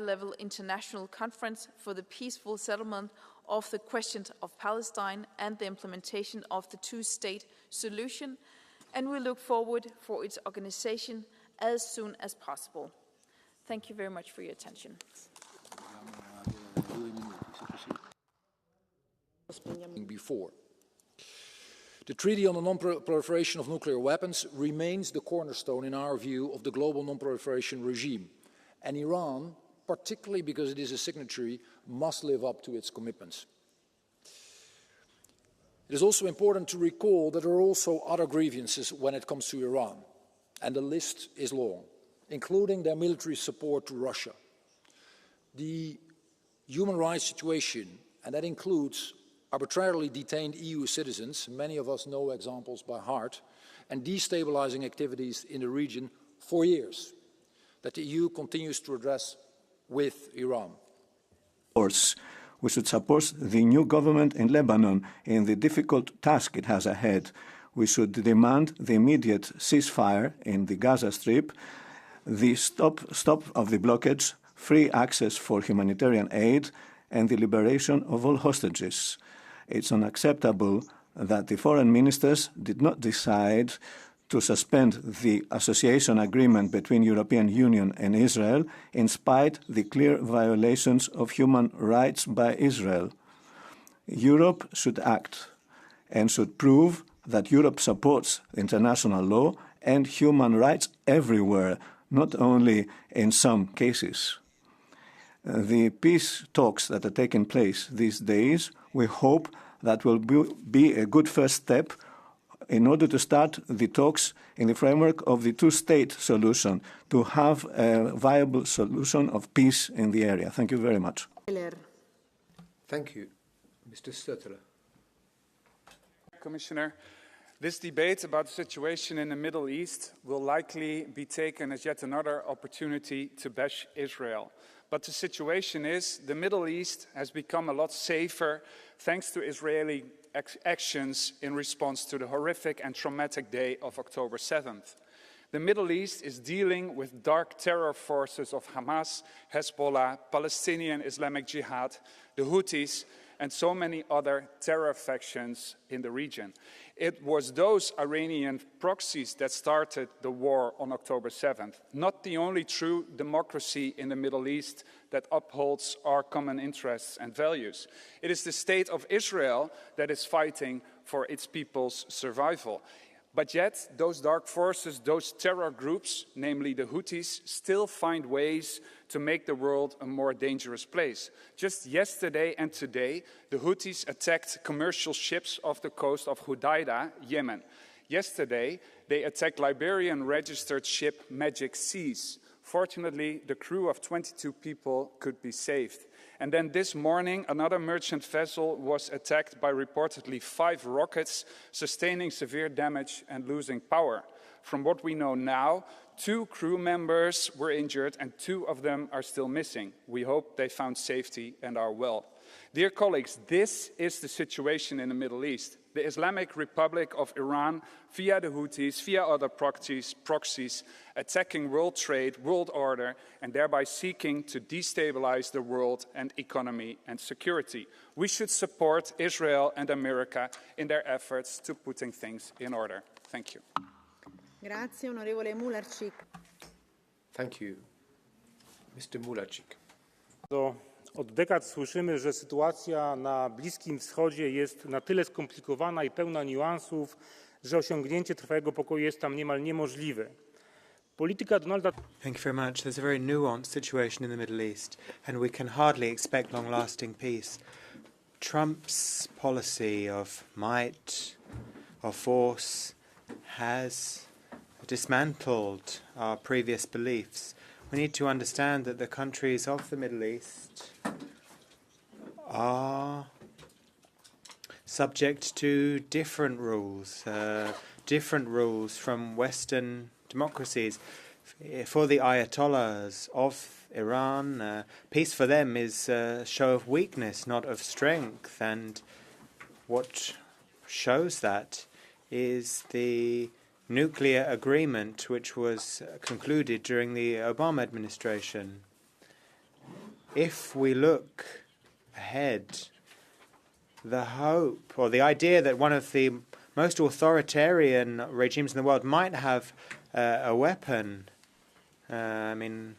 high-level international conference for the peaceful settlement of the questions of Palestine and the implementation of the two-state solution, and we look forward for its organization as soon as possible. Thank you very much for your attention. Before. The Treaty on the Non-proliferation of Nuclear Weapons remains the cornerstone, in our view, of the global non-proliferation regime. And Iran, particularly because it is a signatory, must live up to its commitments. It is also important to recall that there are also other grievances when it comes to Iran, and the list is long, including their military support to Russia. The human rights situation, and that includes arbitrarily detained EU citizens, many of us know examples by heart, and destabilizing activities in the region for years, that the EU continues to address with Iran. Of course, we should support the new government in Lebanon in the difficult task it has ahead. We should demand the immediate ceasefire in the Gaza Strip, the stop of the blockage, free access for humanitarian aid, and the liberation of all hostages. It's unacceptable that the foreign ministers did not decide to suspend the association agreement between European Union and Israel in spite of the clear violations of human rights by Israel. Europe should act and should prove that Europe supports international law and human rights everywhere, not only in some cases. The peace talks that are taking place these days, we hope that will be a good first step in order to start the talks in the framework of the two-state solution to have a viable solution of peace in the area. Thank you very much. Thank you. Mr. Stuttler. Commissioner, this debate about the situation in the Middle East will likely be taken as yet another opportunity to bash Israel. But the situation is the Middle East has become a lot safer thanks to Israeli actions in response to the horrific and traumatic day of October 7th. The Middle East is dealing with dark terror forces of Hamas, Hezbollah, Palestinian Islamic Jihad, the Houthis, and so many other terror factions in the region. It was those Iranian proxies that started the war on October 7th, not the only true democracy in the Middle East that upholds our common interests and values. It is the state of Israel that is fighting for its people's survival. But yet, those dark forces, those terror groups, namely the Houthis, still find ways to make the world a more dangerous place. Just yesterday and today, the Houthis attacked commercial ships off the coast of Hudaida, Yemen. Yesterday, they attacked Liberian-registered ship Magic Seas. Fortunately, the crew of 22 people could be saved. And then this morning, another merchant vessel was attacked by reportedly 5 rockets, sustaining severe damage and losing power. From what we know now, 2 crew members were injured and 2 of them are still missing. We hope they found safety and are well. Dear colleagues, this is the situation in the Middle East. The Islamic Republic of Iran, via the Houthis, via other proxies, attacking world trade, world order, and thereby seeking to destabilize the world and economy and security. We should support Israel and America in their efforts to putting things in order. Thank you. Grazie, onorevole Mularczyk. Thank you. Mr. Mularczyk. Od dekad słyszymy, że sytuacja na Bliskim Wschodzie jest na tyle skomplikowana i pełna niuansów, że osiągnięcie trwałego pokoju jest tam niemal niemożliwe. Polityka Donalda Thank you very much. There's a very nuanced situation in the Middle East, and we can hardly expect long-lasting peace. Trump's policy of might, of force, has dismantled our previous beliefs. We need to understand that the countries of the Middle East are subject to different rules from Western democracies. For the Ayatollahs of Iran, peace for them is a show of weakness, not of strength. And what shows that is the nuclear agreement which was concluded during the Obama administration. if we look ahead, the hope or the idea that one of the most authoritarian regimes in the world might have a weapon, I mean,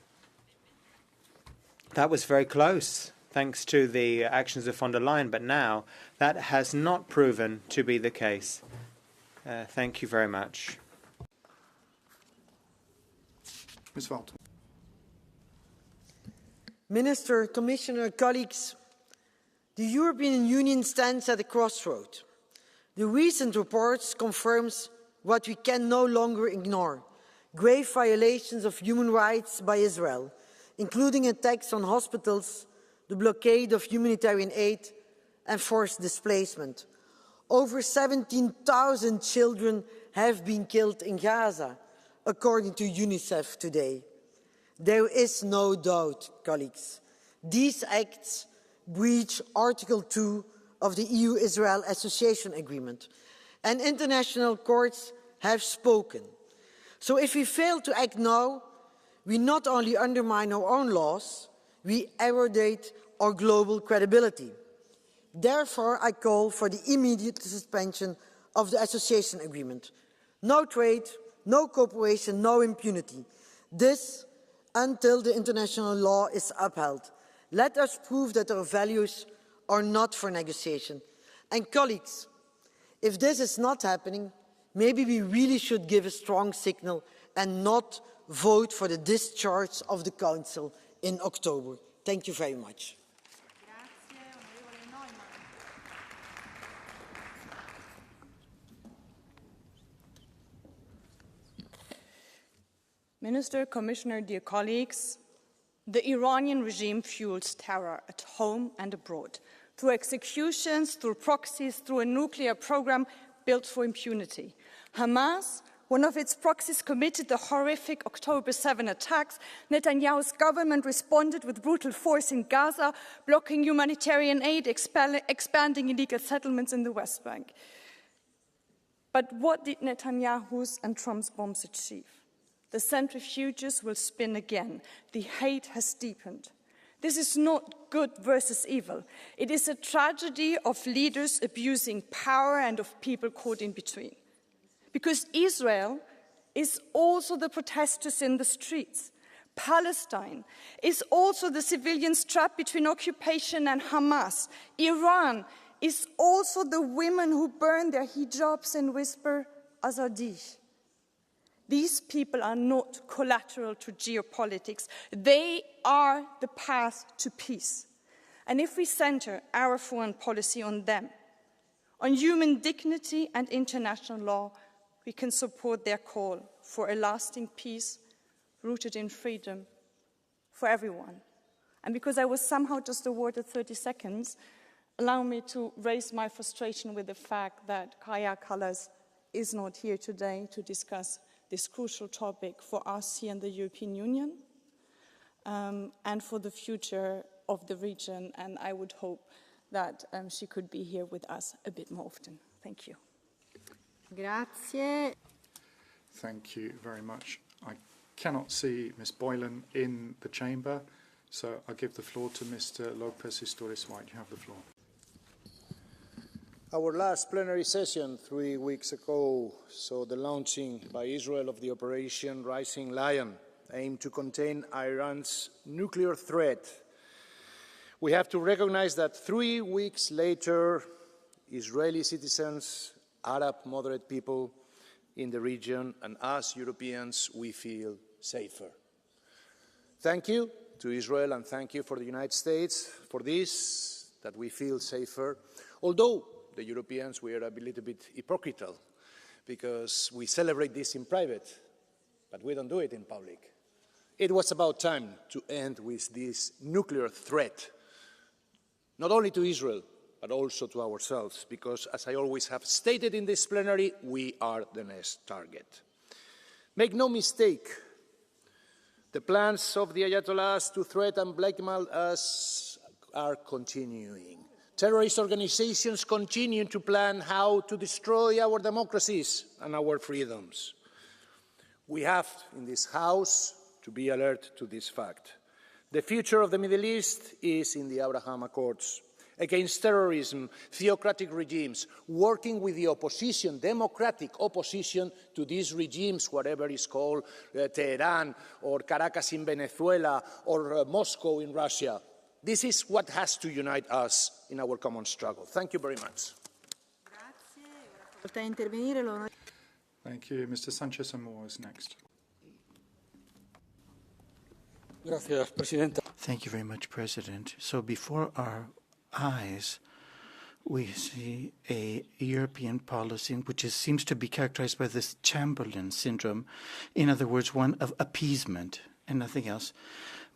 that was very close thanks to the actions of von der Leyen, but now that has not proven to be the case. Thank you very much. Ms. Walton. Minister, Commissioner, colleagues, the European Union stands at a crossroad. The recent reports confirms what we can no longer ignore: grave violations of human rights by Israel, including attacks on hospitals, the blockade of humanitarian aid and forced displacement. Over 17,000 children have been killed in Gaza, according to UNICEF today. There is no doubt, colleagues, these acts breach Article 2 of the EU-Israel Association Agreement, and international courts have spoken. So if we fail to act now, we not only undermine our own laws, we erodate our global credibility. Therefore, I call for the immediate suspension of the association agreement. No trade, no cooperation, no impunity. This until the international law is upheld. Let us prove that our values are not for negotiation. And colleagues, if this is not happening, maybe we really should give a strong signal and not vote for the discharge of the Council in October. Thank you very much. Minister, Commissioner, dear colleagues, the Iranian regime fuels terror at home and abroad, through executions, through proxies, through a nuclear program built for impunity. Hamas, one of its proxies, committed the horrific October 7 attacks. Netanyahu's government responded with brutal force in Gaza, blocking humanitarian aid, expanding illegal settlements in the West Bank. But what did Netanyahu's and Trump's bombs achieve? The centrifuges will spin again. The hate has deepened. This is not good versus evil. It is a tragedy of leaders abusing power and of people caught in between. Because Israel is also the protesters in the streets. Palestine is also the civilians trapped between occupation and Hamas. Iran is also the women who burn their hijabs and whisper, Azadi. These people are not collateral to geopolitics. They are the path to peace. And if we center our foreign policy on them, on human dignity and international law, we can support their call for a lasting peace rooted in freedom for everyone. And because I was somehow just awarded 30 seconds, allow me to raise my frustration with the fact that Kaja Kallas is not here today to discuss this crucial topic for us here in the European Union and for the future of the region. And I would hope that she could be here with us a bit more often. Thank you. Grazie. Thank you very much. I cannot see Ms. Boylan in the chamber, so I give the floor to Mr. Lopez Istúriz White. You have the floor. Our last plenary session 3 weeks ago saw the launching by Israel of the Operation Rising Lion, aimed to contain Iran's nuclear threat. We have to recognize that 3 weeks later, Israeli citizens, Arab moderate people in the region, and us Europeans, we feel safer. Thank you to Israel and thank you for the United States for this, that we feel safer. Although the Europeans, we are a little bit hypocritical because we celebrate this in private, but we don't do it in public. It was about time to end with this nuclear threat, not only to Israel, but also to ourselves, because as I always have stated in this plenary, we are the next target. Make no mistake, the plans of the Ayatollahs to threaten and blackmail us are continuing. Terrorist organizations continue to plan how to destroy our democracies and our freedoms. We have, in this House, to be alert to this fact. The future of the Middle East is in the Abraham Accords. Against terrorism, theocratic regimes, working with the opposition, democratic opposition to these regimes, whatever is called Tehran or Caracas in Venezuela or Moscow in Russia. This is what has to unite us in our common struggle. Thank you very much. Thank you. Mr. Sanchez Amor is next. Thank you very much, President. So before our eyes, we see a European policy which seems to be characterized by this Chamberlain syndrome. In other words, one of appeasement and nothing else.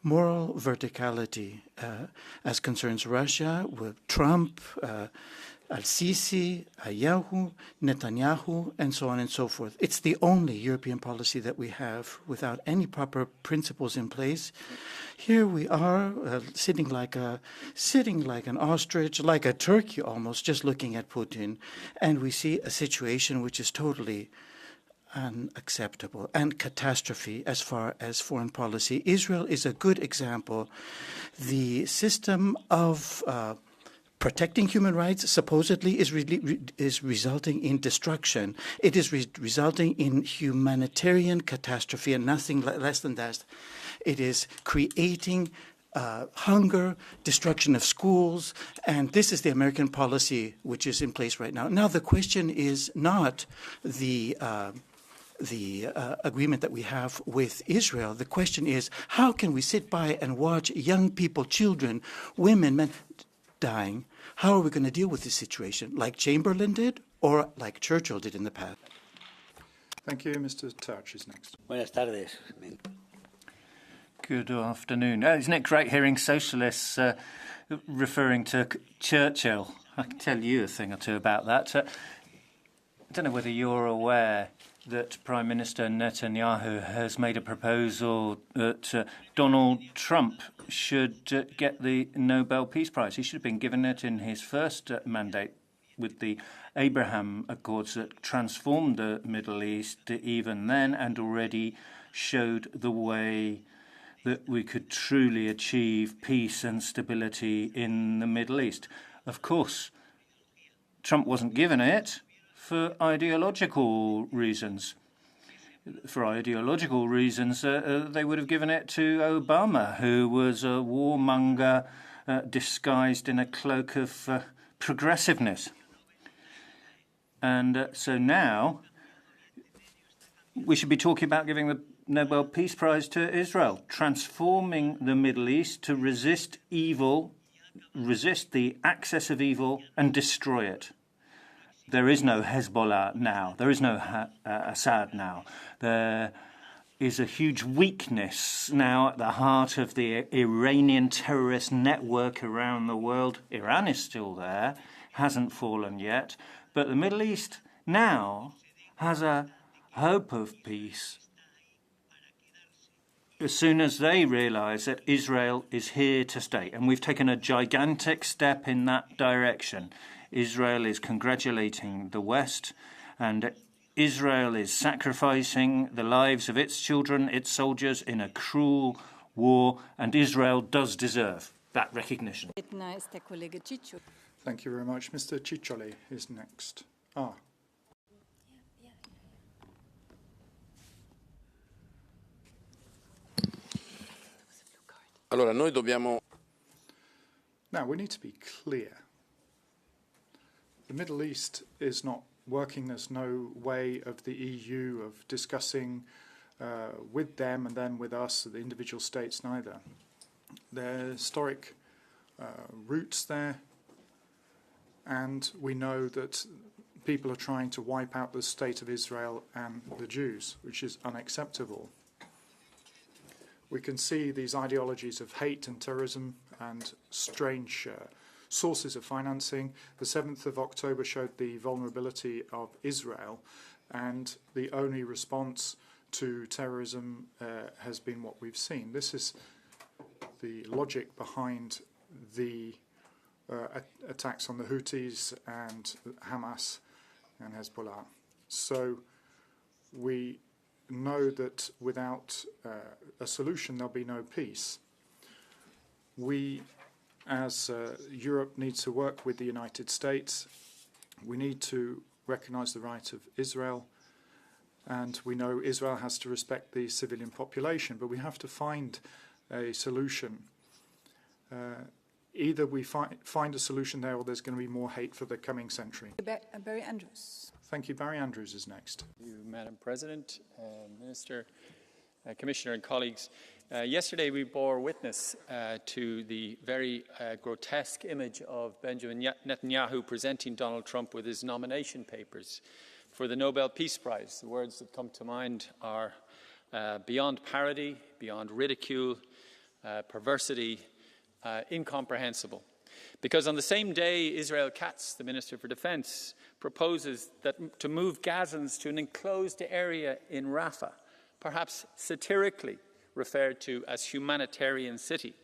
Moral verticality as concerns Russia with Trump, Al-Sisi, Ayahu, Netanyahu, and so on and so forth. It's the only European policy that we have without any proper principles in place. Here we are sitting like an ostrich, like a turkey almost, just looking at Putin, and we see a situation which is totally unacceptable and catastrophe as far as foreign policy. Israel is a good example. The system of protecting human rights supposedly is resulting in destruction. It is resulting in humanitarian catastrophe and nothing less than that. It is creating hunger, destruction of schools, and this is the American policy which is in place right now. Now the question is not the agreement that we have with Israel. The question is, how can we sit by and watch young people, children, women, men dying? How are we going to deal with this situation? Like Chamberlain did or like Churchill did in the past? Thank you. Mr. Touch is next. Buenas tardes. Good afternoon. Isn't it great hearing socialists referring to Churchill? I can tell you a thing or two about that. I don't know whether you're aware that Prime Minister Netanyahu has made a proposal that Donald Trump should get the Nobel Peace Prize. He should have been given it in his first mandate with the Abraham Accords that transformed the Middle East even then and already showed the way that we could truly achieve peace and stability in the Middle East. Of course, Trump wasn't given it for ideological reasons. For ideological reasons, they would have given it to Obama, who was a warmonger disguised in a cloak of progressiveness. And so now we should be talking about giving the Nobel Peace Prize to Israel, transforming the Middle East to resist evil, resist the access of evil, and destroy it. There is no Hezbollah now. There is no Assad now. There is a huge weakness now at the heart of the Iranian terrorist network around the world. Iran is still there, hasn't fallen yet. But the Middle East now has a hope of peace as soon as they realize that Israel is here to stay. And we've taken a gigantic step in that direction. Israel is congratulating the West, and Israel is sacrificing the lives of its children, its soldiers, in a cruel war, and Israel does deserve that recognition. Thank you very much. Mr. Ciccioli is next. Allora, noi dobbiamo... Now, we need to be clear. The Middle East is not working. There's no way of the EU of discussing with them and then with us, the individual states, neither. There are historic roots there, and we know that people are trying to wipe out the state of Israel and the Jews, which is unacceptable. We can see these ideologies of hate and terrorism and strange sources of financing. The 7th of October showed the vulnerability of Israel, and the only response to terrorism has been what we've seen. This is the logic behind the attacks on the Houthis and Hamas and Hezbollah. So we know that without a solution there'll be no peace. We, as Europe, need to work with the United States. We need to recognise the right of Israel, and we know Israel has to respect the civilian population, but we have to find a solution. Either we find a solution there, or there's going to be more hate for the coming century. Barry Andrews. Thank you. Barry Andrews is next. Thank you, Madam President, Minister, Commissioner and colleagues. Yesterday we bore witness to the very grotesque image of Benjamin Netanyahu presenting Donald Trump with his nomination papers for the Nobel Peace Prize. The words that come to mind are beyond parody, beyond ridicule, perversity, incomprehensible. Because on the same day, Israel Katz, the Minister for Defense, proposes that to move Gazans to an enclosed area in Rafah, perhaps satirically referred to as humanitarian city.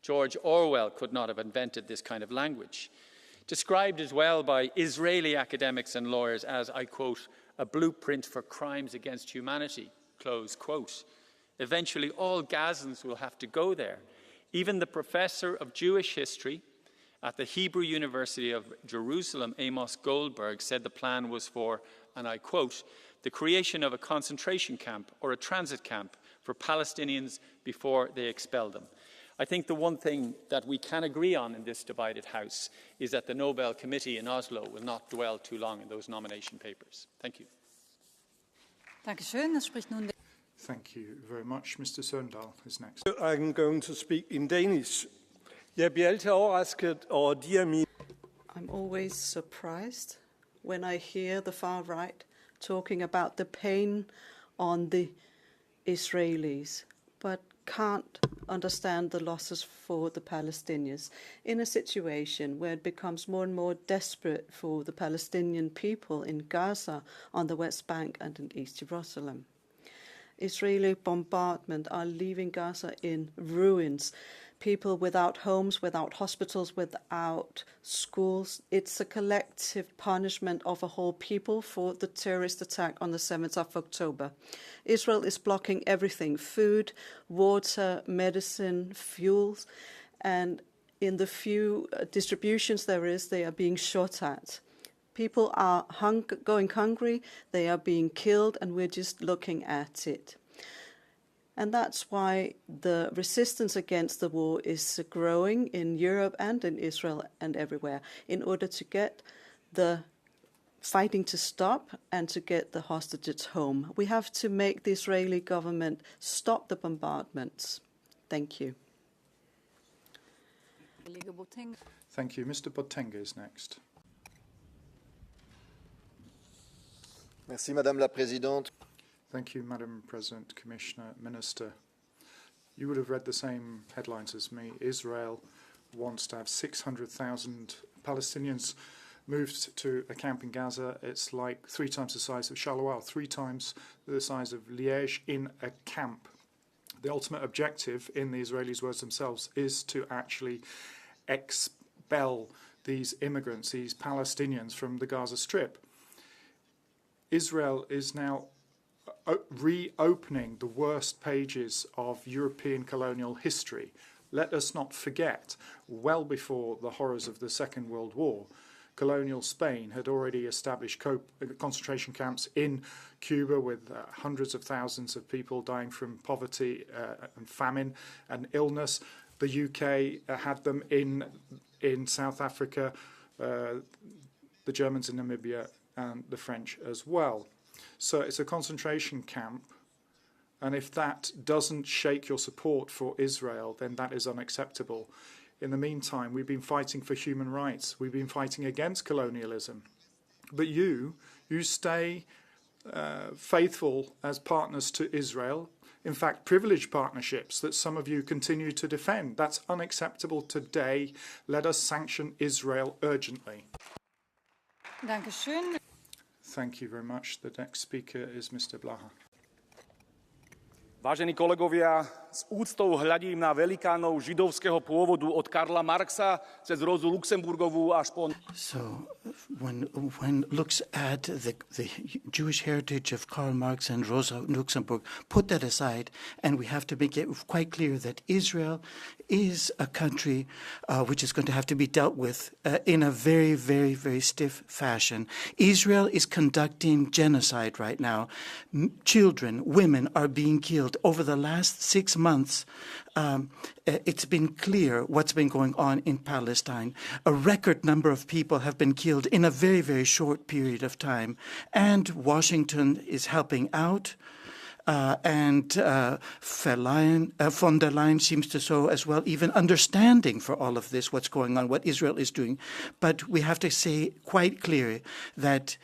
George Orwell could not have invented this kind of language. Described as well by Israeli academics and lawyers as, I quote, a blueprint for crimes against humanity, close quote. Eventually, all Gazans will have to go there. Even the professor of Jewish history at the Hebrew University of Jerusalem, Amos Goldberg, said the plan was for, and I quote, the creation of a concentration camp or a transit camp for Palestinians before they expel them. I think the one thing that we can agree on in this divided House is that the Nobel Committee in Oslo will not dwell too long in those nomination papers. Thank you. Thank you very much. Mr. Søndal is next. I'm going to speak in Danish. Jeg bliver altid overrasket over de af mine... I'm always surprised when I hear the far right talking about the pain on the Israelis, but can't understand the losses for the Palestinians in a situation where it becomes more and more desperate for the Palestinian people in Gaza, on the West Bank and in East Jerusalem. Israeli bombardment are leaving Gaza in ruins. People without homes, without hospitals, without schools. It's a collective punishment of a whole people for the terrorist attack on the 7th of October. Israel is blocking everything: food, water, medicine, fuels, and in the few distributions there is, they are being shot at. People are going hungry, they are being killed, and we're just looking at it. And that's why the resistance against the war is growing in Europe and in Israel and everywhere, in order to get the fighting to stop and to get the hostages home. We have to make the Israeli government stop the bombardments. Thank you. Thank you. Mr. Botenga is next. Merci, Madame la Présidente. Thank you, Madam President, Commissioner, Minister. You would have read the same headlines as me. Israel wants to have 600,000 Palestinians moved to a camp in Gaza. It's like 3 times the size of Charleroi, 3 times the size of Liège, in a camp. The ultimate objective, in the Israelis' words themselves, is to actually expel these immigrants, these Palestinians, from the Gaza Strip. Israel is now reopening the worst pages of European colonial history. Let us not forget, well before the horrors of the Second World War, colonial Spain had already established concentration camps in Cuba with hundreds of thousands of people dying from poverty and famine and illness. The UK had them in South Africa, the Germans in Namibia, and the French as well. So it's a concentration camp, and if that doesn't shake your support for Israel, then that is unacceptable. In the meantime, we've been fighting for human rights. We've been fighting against colonialism. But you stay faithful as partners to Israel, in fact, privileged partnerships that some of you continue to defend. That's unacceptable today. Let us sanction Israel urgently. Dankeschön. Thank you very much. The next speaker is Mr. Blaha. Vážení kolegovia, s úctou hľadím na velikánov židovského pôvodu od Karla Marxa cez Rozu Luxemburgovú až po... So when looks at the Jewish heritage of Karl Marx and Rosa Luxemburg, put that aside, and we have to make it quite clear that Israel is a country which is going to have to be dealt with in a very, very, very stiff fashion. Israel is conducting genocide right now. Children, women are being killed. Over the last 6 months, it's been clear what's been going on in Palestine. A record number of people have been killed in a very, very short period of time. And Washington is helping out. And von der Leyen seems to show as well even understanding for all of this, what's going on, what Israel is doing. But we have to say quite clearly that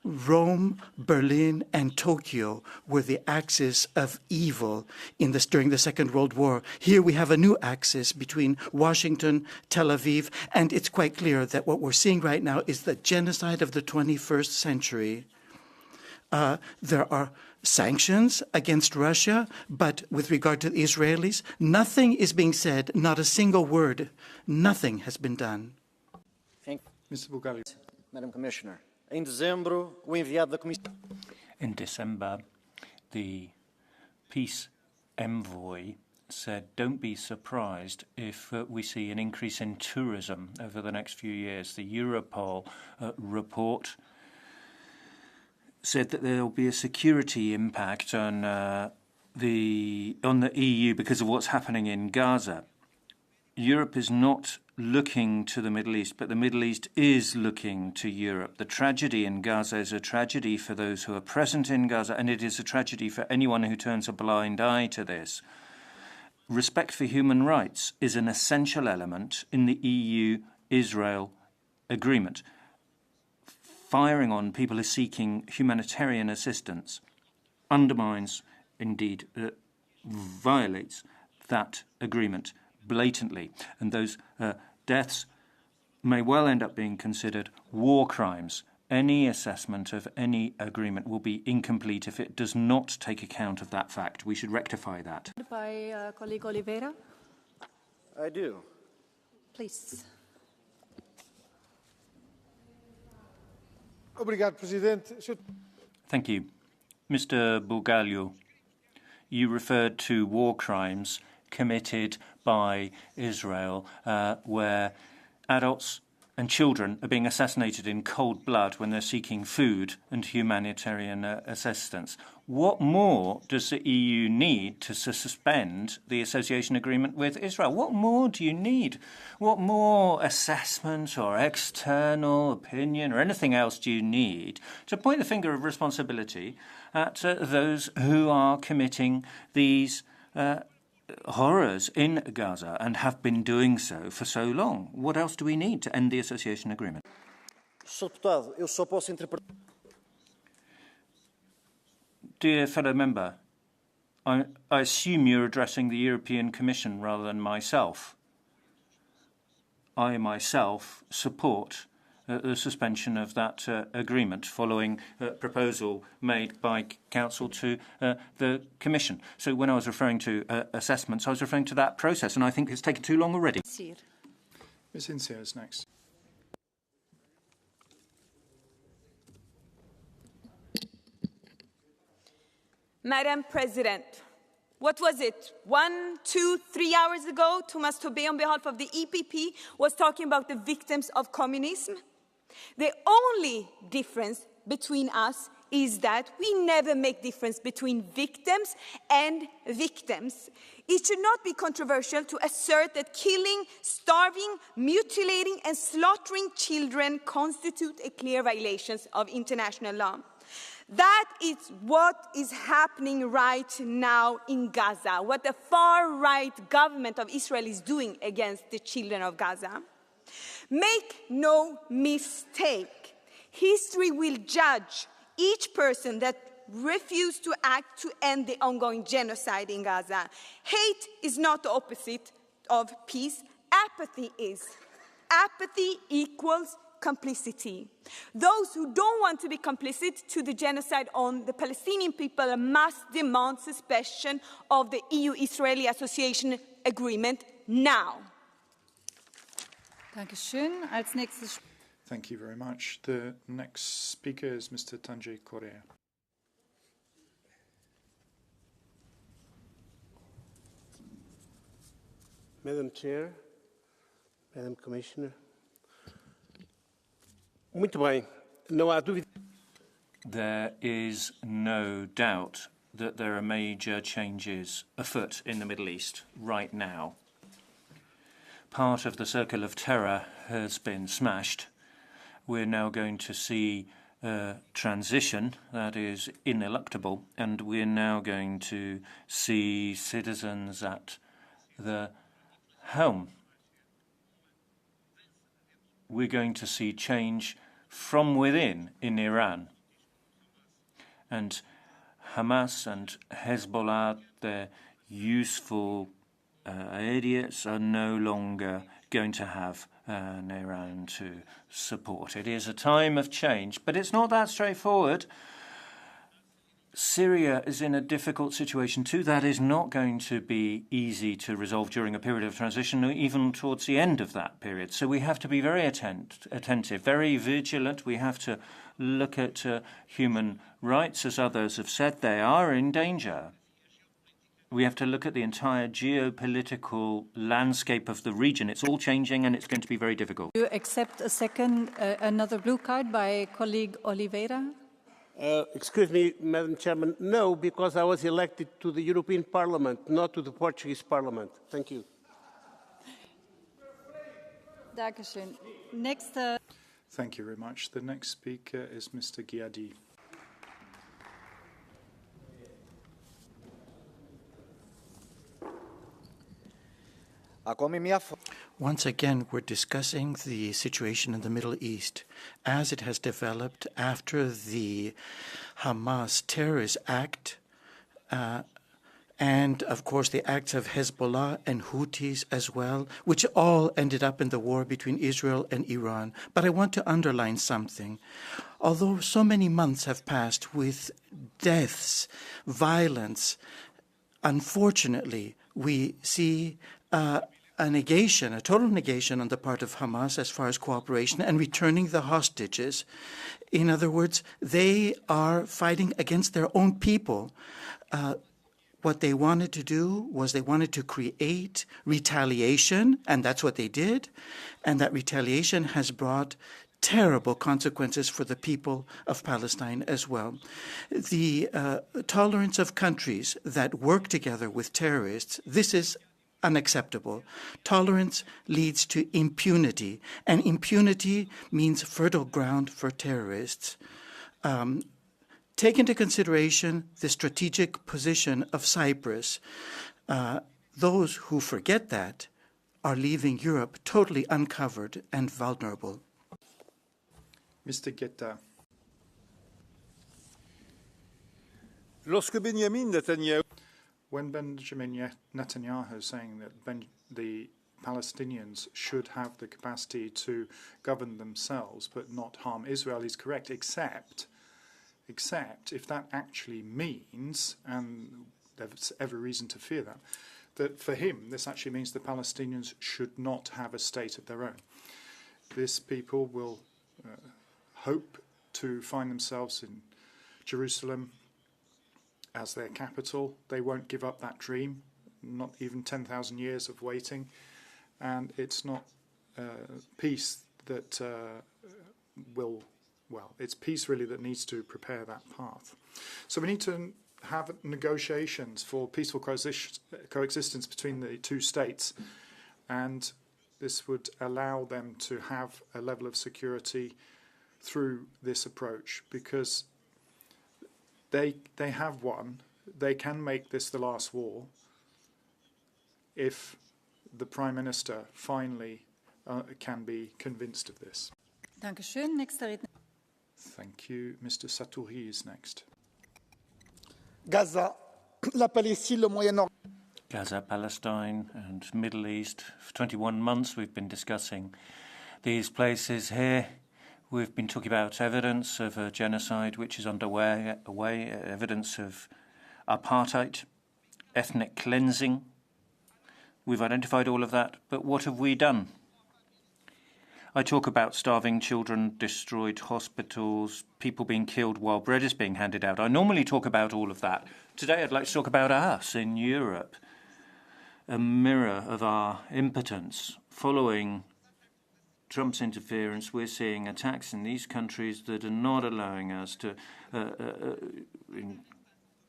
Rome, Berlin, and Tokyo were the axis of evil during the Second World War. Here we have a new axis between Washington, Tel Aviv, and it's quite clear that what we're seeing right now is the genocide of the 21st century. There are sanctions against Russia, but with regard to the Israelis, nothing is being said, not a single word. Nothing has been done. Mr. Bulgaria. Madam Commissioner. In December, the peace envoy said, don't be surprised if we see an increase in tourism over the next few years. The Europol report said that there will be a security impact on the EU because of what's happening in Gaza. Europe is not looking to the Middle East, but the Middle East is looking to Europe. The tragedy in Gaza is a tragedy for those who are present in Gaza, and it is a tragedy for anyone who turns a blind eye to this. Respect for human rights is an essential element in the EU-Israel agreement. Firing on people who are seeking humanitarian assistance undermines, indeed, violates that agreement blatantly, and those deaths may well end up being considered war crimes. Any assessment of any agreement will be incomplete if it does not take account of that fact. We should rectify that. By colleague Oliveira. I do. Please. Thank you. Mr. Bulgalio, you referred to war crimes committed by Israel, where adults and children are being assassinated in cold blood when they're seeking food and humanitarian assistance. What more does the EU need to suspend the association agreement with Israel? What more do you need? What more assessment or external opinion or anything else do you need to point the finger of responsibility at those who are committing these horrors in Gaza and have been doing so for so long? What else do we need to end the association agreement? Dear fellow member, I assume you're addressing the European Commission rather than myself. I myself support the suspension of that agreement following a proposal made by Council to the Commission. So when I was referring to assessments, I was referring to that process, and I think it's taken too long already. Ms. Insier is next. Madam President, what was it? 1, 2, 3 hours ago, Thomas Tobé on behalf of the EPP was talking about the victims of communism. The only difference between us is that we never make difference between victims and victims. It should not be controversial to assert that killing, starving, mutilating, and slaughtering children constitute a clear violation of international law. That is what is happening right now in Gaza, what the far-right government of Israel is doing against the children of Gaza. Make no mistake, history will judge each person that refused to act to end the ongoing genocide in Gaza. Hate is not the opposite of peace, apathy is. Apathy equals complicity. Those who don't want to be complicit to the genocide on the Palestinian people must demand suspension of the EU-Israeli Association Agreement now. Dankeschön. Als nächstes Thank you very much. The next speaker is Mr. Tanjay Correa. Madam Chair, Madam Commissioner. Muito bem. Não há dúvida. There is no doubt that there are major changes afoot in the Middle East right now. Part of the circle of terror has been smashed. We're now going to see a transition that is ineluctable, and we're now going to see citizens at the helm. We're going to see change from within in Iran. And Hamas and Hezbollah, their useful idiots, are no longer going to have an Iran to support. It is a time of change, but it's not that straightforward. Syria is in a difficult situation too. That is not going to be easy to resolve during a period of transition, or even towards the end of that period. So we have to be very attentive, very vigilant. We have to look at human rights, as others have said. They are in danger. We have to look at the entire geopolitical landscape of the region. It's all changing, and it's going to be very difficult. Do you accept a second, another blue card by colleague Oliveira? Excuse me, Madam Chairman. No, because I was elected to the European Parliament, not to the Portuguese Parliament. Thank you. Dankeschön. Next. Thank you very much. The next speaker is Mr. Ghiadi. Once again, we're discussing the situation in the Middle East as it has developed after the Hamas terrorist act and, of course, the acts of Hezbollah and Houthis as well, which all ended up in the war between Israel and Iran. But I want to underline something. Although so many months have passed with deaths, violence, unfortunately, we see a negation, a total negation on the part of Hamas as far as cooperation and returning the hostages. In other words, they are fighting against their own people. What they wanted to do was they wanted to create retaliation, and that's what they did. And that retaliation has brought terrible consequences for the people of Palestine as well. The tolerance of countries that work together with terrorists, this is unacceptable. Tolerance leads to impunity, and impunity means fertile ground for terrorists. Take into consideration the strategic position of Cyprus. Those who forget that are leaving Europe totally uncovered and vulnerable. Mr. Guetta. When Benjamin Netanyahu is saying that the Palestinians should have the capacity to govern themselves but not harm Israel, he's correct, except if that actually means, and there's every reason to fear that for him this actually means the Palestinians should not have a state of their own. This people will hope to find themselves in Jerusalem as their capital. They won't give up that dream, not even 10,000 years of waiting. And it's not peace that it's peace really that needs to prepare that path. So we need to have negotiations for peaceful coexistence between the two states, and this would allow them to have a level of security through this approach, because they have won. They can make this the last war if the Prime Minister finally can be convinced of this. Dankeschön. Nächster Redner. Thank you. Mr. Satouri is next. Gaza, la Palestine, le Moyen-Orient. Gaza, Palestine and Middle East. For 21 months we've been discussing these places here. We've been talking about evidence of a genocide which is underway, evidence of apartheid, ethnic cleansing. We've identified all of that, but what have we done? I talk about starving children, destroyed hospitals, people being killed while bread is being handed out. I normally talk about all of that. Today I'd like to talk about us in Europe, a mirror of our impotence. Following Trump's interference, we're seeing attacks in these countries that are not allowing us to, in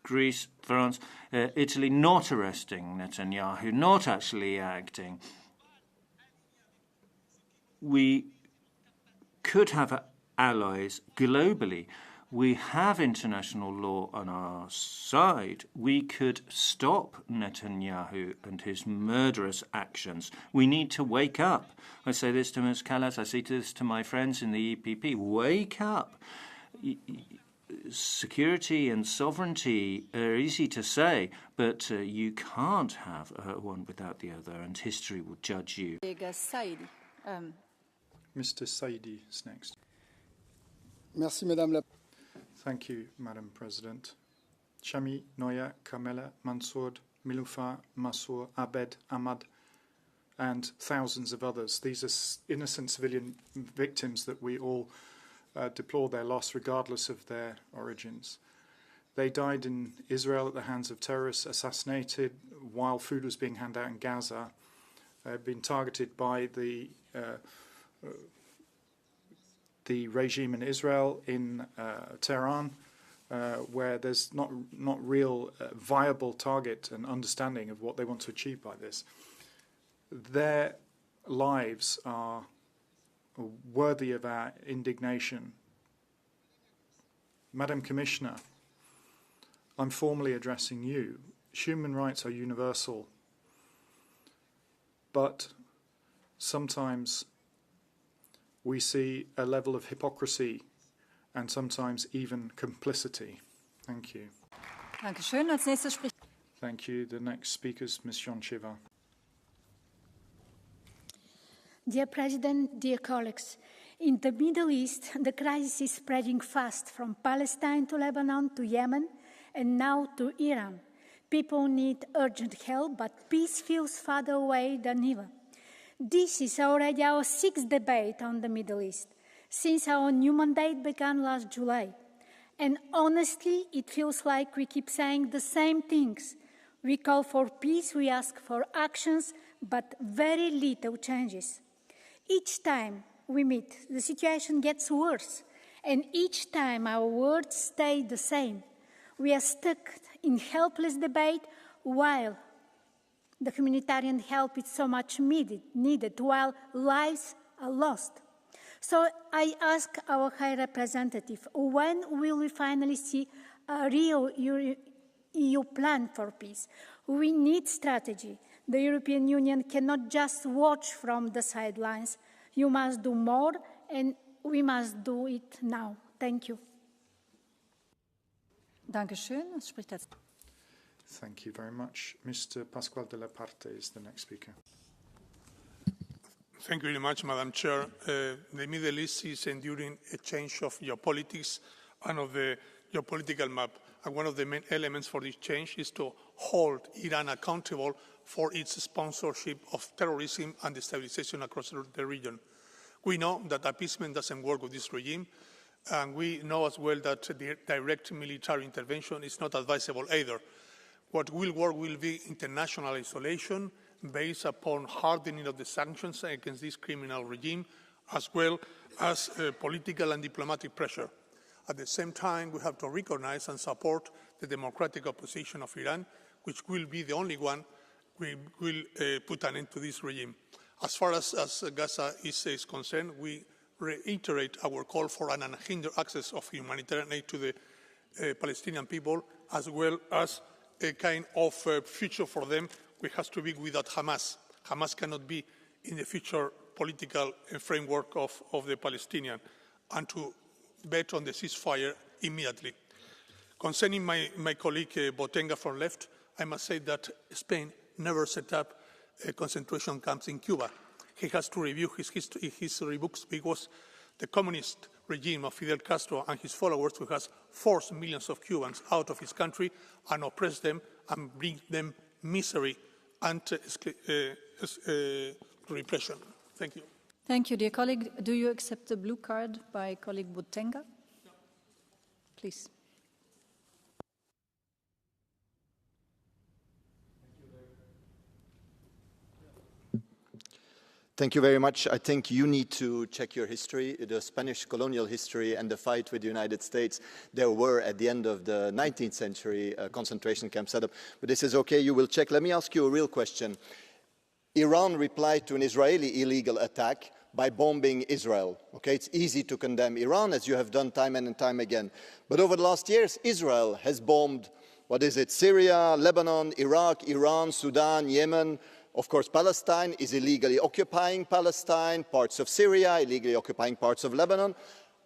Greece, France, Italy, not arresting Netanyahu, not actually acting. We could have allies globally. We have international law on our side. We could stop Netanyahu and his murderous actions. We need to wake up. I say this to Ms. Kallas, I say this to my friends in the EPP. Wake up. Security and sovereignty are easy to say, but you can't have one without the other, and history will judge you. Mr. Saidi is next. Merci, Madame la Thank you, Madam President. Shami, Noya, Kamela, Mansour, Milufa, Massour, Abed, Ahmad, and thousands of others. These are innocent civilian victims that we all deplore their loss regardless of their origins. They died in Israel at the hands of terrorists, assassinated while food was being handed out in Gaza, been targeted by the regime in Israel, in Tehran, where there's not real viable target and understanding of what they want to achieve by this. Their lives are worthy of our indignation. Madam Commissioner, I'm formally addressing you. Human rights are universal, but sometimes we see a level of hypocrisy and sometimes even complicity. Thank you. Dankeschön. Als nächstes spricht Thank you. The next speaker is Ms. Joncheva. Dear President, dear colleagues, in the Middle East, the crisis is spreading fast from Palestine to Lebanon to Yemen and now to Iran. People need urgent help, but peace feels farther away than ever. This is already our sixth debate on the Middle East since our new mandate began last July. And honestly, it feels like we keep saying the same things. We call for peace, we ask for actions, but very little changes. Each time we meet, the situation gets worse, and each time our words stay the same. We are stuck in helpless debate while the humanitarian help is so much needed while lives are lost. So I ask our High Representative, when will we finally see a real EU plan for peace? We need strategy. The European Union cannot just watch from the sidelines. You must do more, and we must do it now. Thank you. Dankeschön. Es spricht als Thank you very much. Mr. Pascual de la Parte is the next speaker. Thank you very much, Madam Chair. The Middle East is enduring a change of geopolitics and of the geopolitical map. And one of the main elements for this change is to hold Iran accountable for its sponsorship of terrorism and destabilization across the region. We know that appeasement doesn't work with this regime, and we know as well that the direct military intervention is not advisable either. What will work will be international isolation based upon hardening of the sanctions against this criminal regime, as well as political and diplomatic pressure. At the same time, we have to recognize and support the democratic opposition of Iran, which will be the only one we will put an end to this regime. As far as Gaza is concerned, we reiterate our call for an unhindered access of humanitarian aid to the Palestinian people, as well as a kind of future for them which has to be without Hamas. Hamas cannot be in the future political framework of the Palestinian, and to bet on the ceasefire immediately. Concerning my colleague Botenga from left, I must say that Spain never set up concentration camps in Cuba. He has to review his history books, because the communist regime of Fidel Castro and his followers, who has forced millions of Cubans out of his country and oppressed them and bring them misery and repression. Thank you. Thank you, dear colleague. Do you accept the blue card by colleague Butenga? Please. Thank you very much. I think you need to check your history, the Spanish colonial history and the fight with the United States. There were, at the end of the 19th century, concentration camps set up. But this is okay, you will check. Let me ask you a real question. Iran replied to an Israeli illegal attack by bombing Israel. Okay, it's easy to condemn Iran, as you have done time and time again. But over the last years, Israel has bombed, Syria, Lebanon, Iraq, Iran, Sudan, Yemen. Of course, Palestine is illegally occupying Palestine, parts of Syria, illegally occupying parts of Lebanon.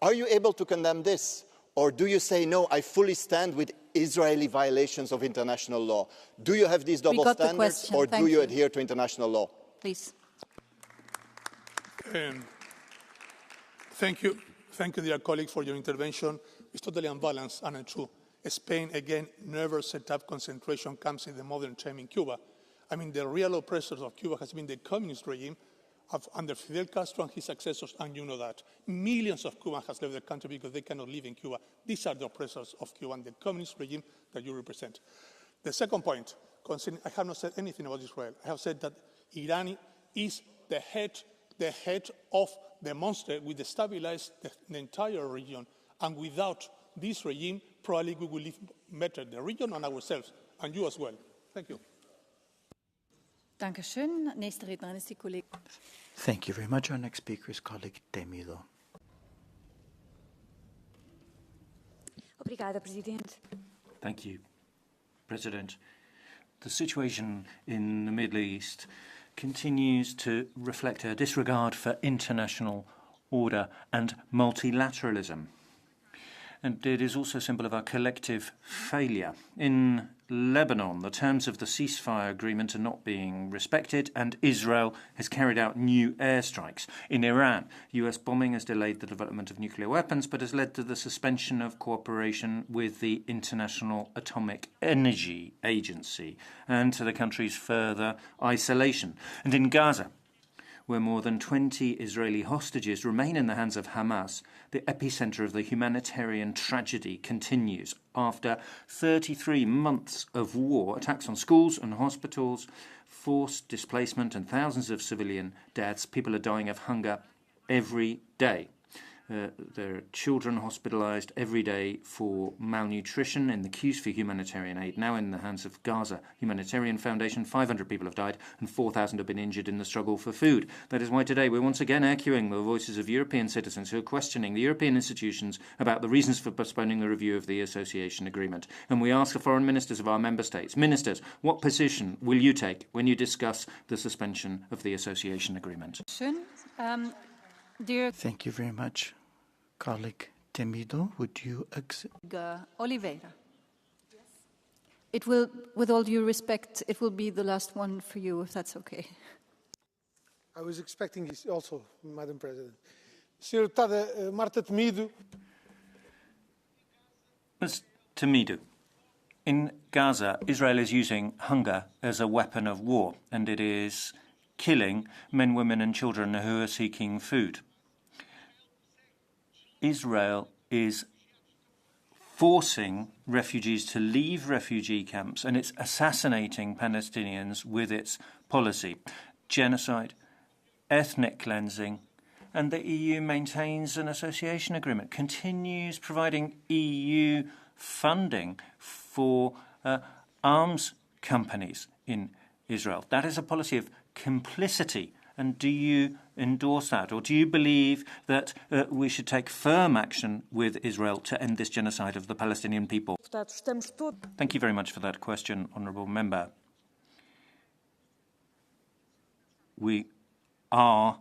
Are you able to condemn this? Or do you say, no, I fully stand with Israeli violations of international law? Do you have these double standards, or do you adhere to international law? Please. Thank you, dear colleague, for your intervention. It's totally unbalanced and untrue. Spain, again, never set up concentration camps in the modern time in Cuba. I mean, the real oppressors of Cuba has been the communist regime under Fidel Castro and his successors, and you know that. Millions of Cubans have left the country because they cannot live in Cuba. These are the oppressors of Cuba and the communist regime that you represent. The second point, I have not said anything about Israel. I have said that Iran is the head of the monster which destabilized the entire region. And without this regime, probably we will live better, the region and ourselves, and you as well. Thank you. Thank you very much. Our next speaker is colleague Temido. Obrigada, Presidente. Thank you, President. The situation in the Middle East continues to reflect a disregard for international order and multilateralism. And it is also a symbol of our collective failure. In Lebanon, the terms of the ceasefire agreement are not being respected, and Israel has carried out new airstrikes. In Iran, US bombing has delayed the development of nuclear weapons, but has led to the suspension of cooperation with the International Atomic Energy Agency and to the country's further isolation. And in Gaza, where more than 20 Israeli hostages remain in the hands of Hamas, the epicenter of the humanitarian tragedy continues. After 33 months of war, attacks on schools and hospitals, forced displacement and thousands of civilian deaths, people are dying of hunger every day. There are children hospitalized every day for malnutrition in the queues for humanitarian aid. Now in the hands of Gaza Humanitarian Foundation, 500 people have died and 4,000 have been injured in the struggle for food. That is why today we're once again echoing the voices of European citizens who are questioning the European institutions about the reasons for postponing the review of the association agreement. And we ask the foreign ministers of our member states, ministers, what position will you take when you discuss the suspension of the association agreement? Thank you very much. Colleague Temido, would you accept? Oliveira. Yes. It will, with all due respect, it will be the last one for you, if that's okay. I was expecting this also, Madam President. Sr. Deputada Marta Temido. Ms. Temido, in Gaza, Israel is using hunger as a weapon of war, and it is killing men, women and children who are seeking food. Israel is forcing refugees to leave refugee camps, and it's assassinating Palestinians with its policy. Genocide, ethnic cleansing, and the EU maintains an association agreement, continues providing EU funding for arms companies in Israel. That is a policy of complicity. And do you endorse that? Or do you believe that we should take firm action with Israel to end this genocide of the Palestinian people? Thank you very much for that question, Honourable Member. We are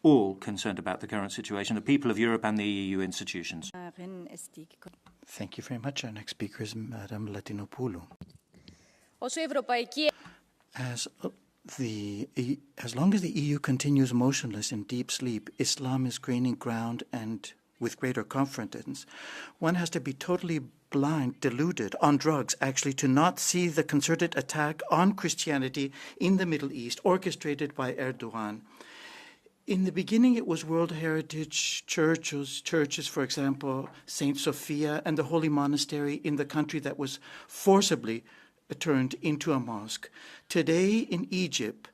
all concerned about the current situation, the people of Europe and the EU institutions. Thank you very much. Our next speaker is Madam Latinopoulou. As as long as the EU continues motionless in deep sleep, Islam is gaining ground and with greater confidence. One has to be totally blind, deluded, on drugs, actually, to not see the concerted attack on Christianity in the Middle East, orchestrated by Erdogan. In the beginning, it was World Heritage churches, for example, St. Sophia and the Holy Monastery in the country that was forcibly turned into a mosque. Today in Egypt,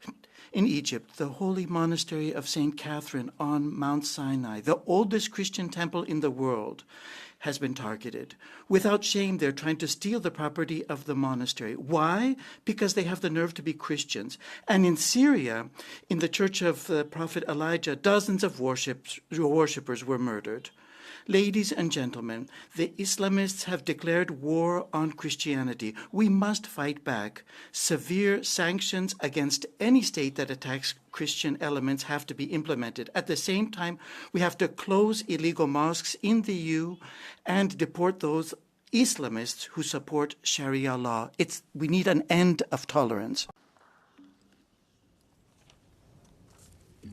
the Holy Monastery of St. Catherine on Mount Sinai, the oldest Christian temple in the world, has been targeted. Without shame, they're trying to steal the property of the monastery. Why? Because they have the nerve to be Christians. And in Syria, in the church of the prophet Elijah, dozens of worshippers were murdered. Ladies and gentlemen, the Islamists have declared war on Christianity. We must fight back. Severe sanctions against any state that attacks Christian elements have to be implemented. At the same time, we have to close illegal mosques in the EU and deport those Islamists who support Sharia law. We need an end of tolerance.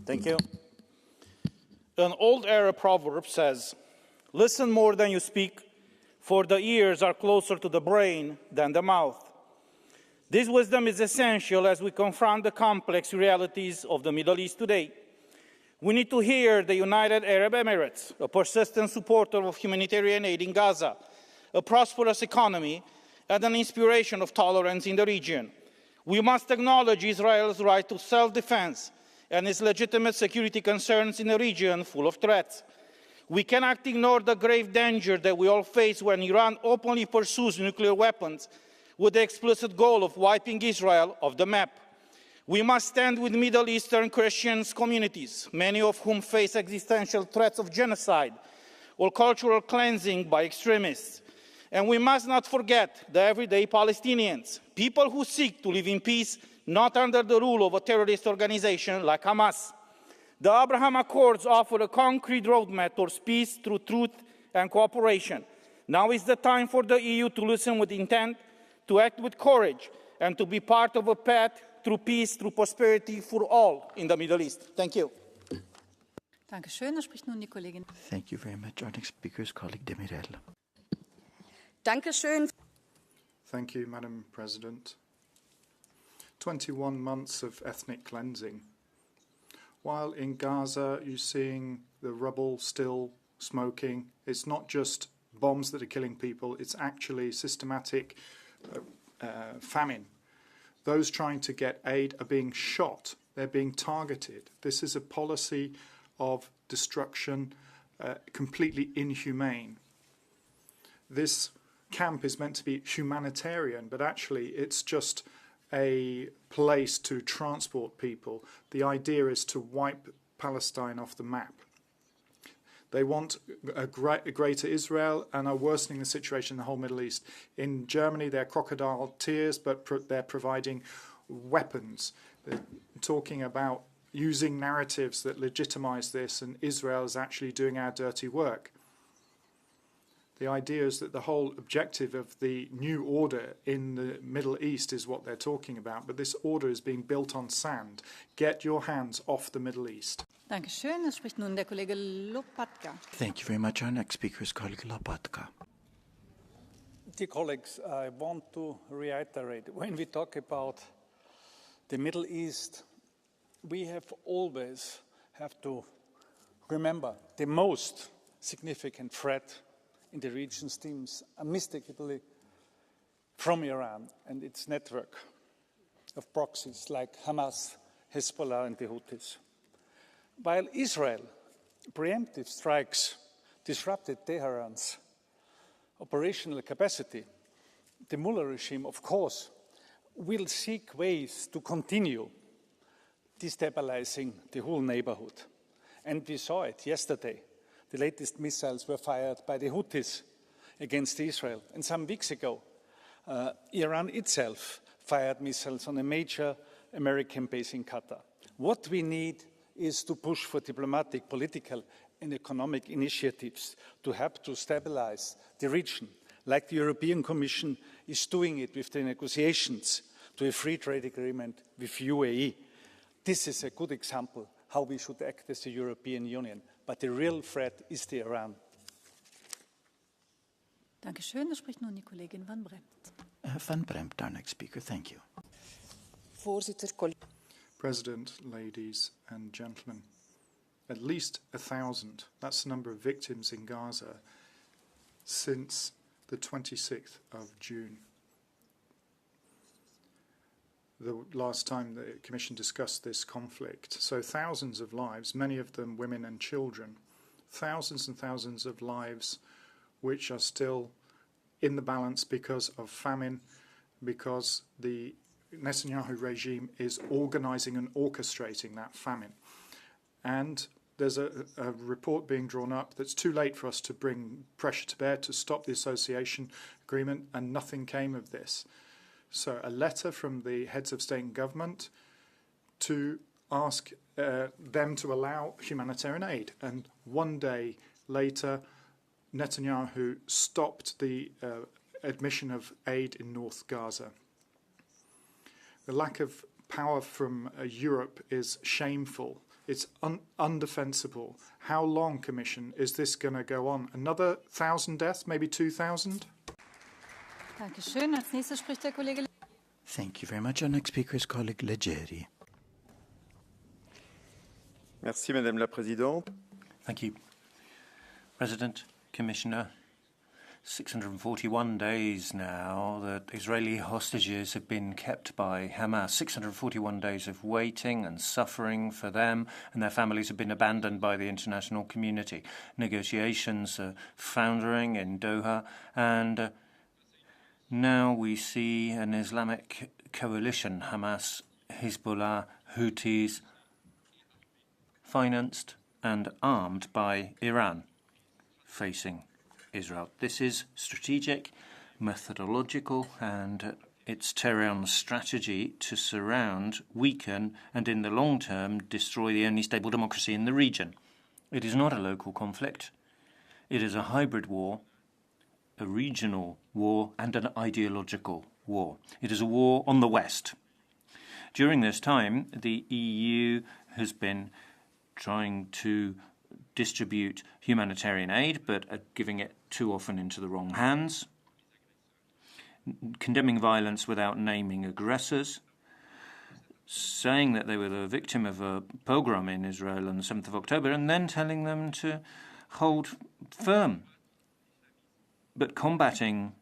Thank you. An old Arab proverb says, "Listen more than you speak, for the ears are closer to the brain than the mouth." This wisdom is essential as we confront the complex realities of the Middle East today. We need to hear the United Arab Emirates, a persistent supporter of humanitarian aid in Gaza, a prosperous economy, and an inspiration of tolerance in the region. We must acknowledge Israel's right to self-defense and its legitimate security concerns in a region full of threats. We cannot ignore the grave danger that we all face when Iran openly pursues nuclear weapons with the explicit goal of wiping Israel off the map. We must stand with Middle Eastern Christian communities, many of whom face existential threats of genocide or cultural cleansing by extremists. And we must not forget the everyday Palestinians, people who seek to live in peace, not under the rule of a terrorist organization like Hamas. The Abraham Accords offer a concrete roadmap towards peace through truth and cooperation. Now is the time for the EU to listen with intent, to act with courage, and to be part of a path through peace, through prosperity for all in the Middle East. Thank you. Dankeschön. Da spricht nun die Kollegin. Thank you very much. Our next speaker is colleague Demirel. Dankeschön. Thank you, Madam President. 21 months of ethnic cleansing. While in Gaza you're seeing the rubble still smoking, it's not just bombs that are killing people, it's actually systematic famine. Those trying to get aid are being shot, they're being targeted. This is a policy of destruction, completely inhumane. This camp is meant to be humanitarian, but actually it's just a place to transport people. The idea is to wipe Palestine off the map. They want a greater Israel and are worsening the situation in the whole Middle East. In Germany, they're crocodile tears, but they're providing weapons. They're talking about using narratives that legitimize this, and Israel is actually doing our dirty work. The idea is that the whole objective of the new order in the Middle East is what they're talking about, but this order is being built on sand. Get your hands off the Middle East. Dankeschön. Da spricht nun der Kollege Lopatka. Thank you very much. Our next speaker is colleague Lopatka. Dear colleagues, I want to reiterate, when we talk about the Middle East, we have always have to remember the most significant threat in the region stems unmistakably from Iran and its network of proxies like Hamas, Hezbollah, and the Houthis. While Israel preemptive strikes disrupted Tehran's operational capacity, the Mullah regime, of course, will seek ways to continue destabilizing the whole neighborhood. And we saw it yesterday. The latest missiles were fired by the Houthis against Israel. And some weeks ago, Iran itself fired missiles on a major American base in Qatar. What we need is to push for diplomatic, political, and economic initiatives to help to stabilize the region, like the European Commission is doing it with the negotiations to a free trade agreement with UAE. This is a good example how we should act as the European Union. But the real threat is the Iran. Dankeschön. Da spricht nun die Kollegin Van Bremt. Van Bremt, our next speaker. Thank you. President, ladies and gentlemen, at least 1,000, that's the number of victims in Gaza since the 26th of June. The last time the Commission discussed this conflict. So thousands of lives, many of them women and children, thousands and thousands of lives which are still in the balance because of famine, because the Netanyahu regime is organizing and orchestrating that famine. And there's a report being drawn up that's too late for us to bring pressure to bear to stop the association agreement, and nothing came of this. So a letter from the heads of state and government to ask them to allow humanitarian aid. And one day later, Netanyahu stopped the admission of aid in North Gaza. The lack of power from Europe is shameful. It's undefensible. How long, Commission, is this going to go on? Another 1,000 deaths, maybe 2,000? Dankeschön. Als nächster spricht der Kollege. Thank you very much. Our next speaker is colleague Leggeri. Merci, Madame la Présidente. Thank you. President, Commissioner, 641 days now that Israeli hostages have been kept by Hamas. 641 days of waiting and suffering for them, and their families have been abandoned by the international community. Negotiations are foundering in Doha, and now we see an Islamic coalition, Hamas, Hezbollah, Houthis, financed and armed by Iran, facing Israel. This is strategic, methodological, and it's Tehran's strategy to surround, weaken, and in the long term destroy the only stable democracy in the region. It is not a local conflict. It is a hybrid war, a regional war, and an ideological war. It is a war on the West. During this time, the EU has been trying to distribute humanitarian aid, but are giving it too often into the wrong hands, condemning violence without naming aggressors, saying that they were the victim of a pogrom in Israel on the 7th of October, and then telling them to hold firm. But combating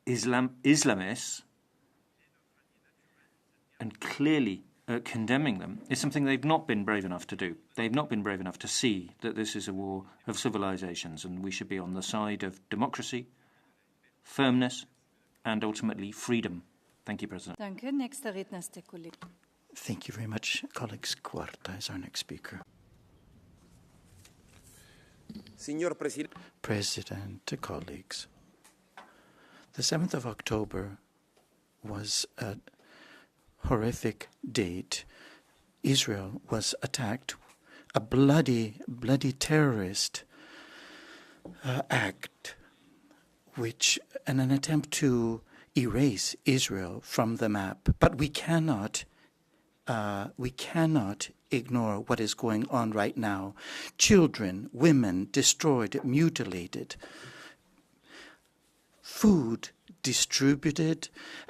Islamists and clearly condemning them is something they've not been brave enough to do. They've not been brave enough to see that this is a war of civilizations, and we should be on the side of democracy, firmness, and ultimately freedom. Thank you, President. Danke. Nächster Redner ist der Kollege. Thank you very much. Colleague Squarta is our next speaker. President, colleagues, the 7th of October was a horrific date. Israel was attacked, a bloody terrorist act, which in an attempt to erase Israel from the map. But we cannot ignore what is going on right now. Children, women destroyed, mutilated, food distributed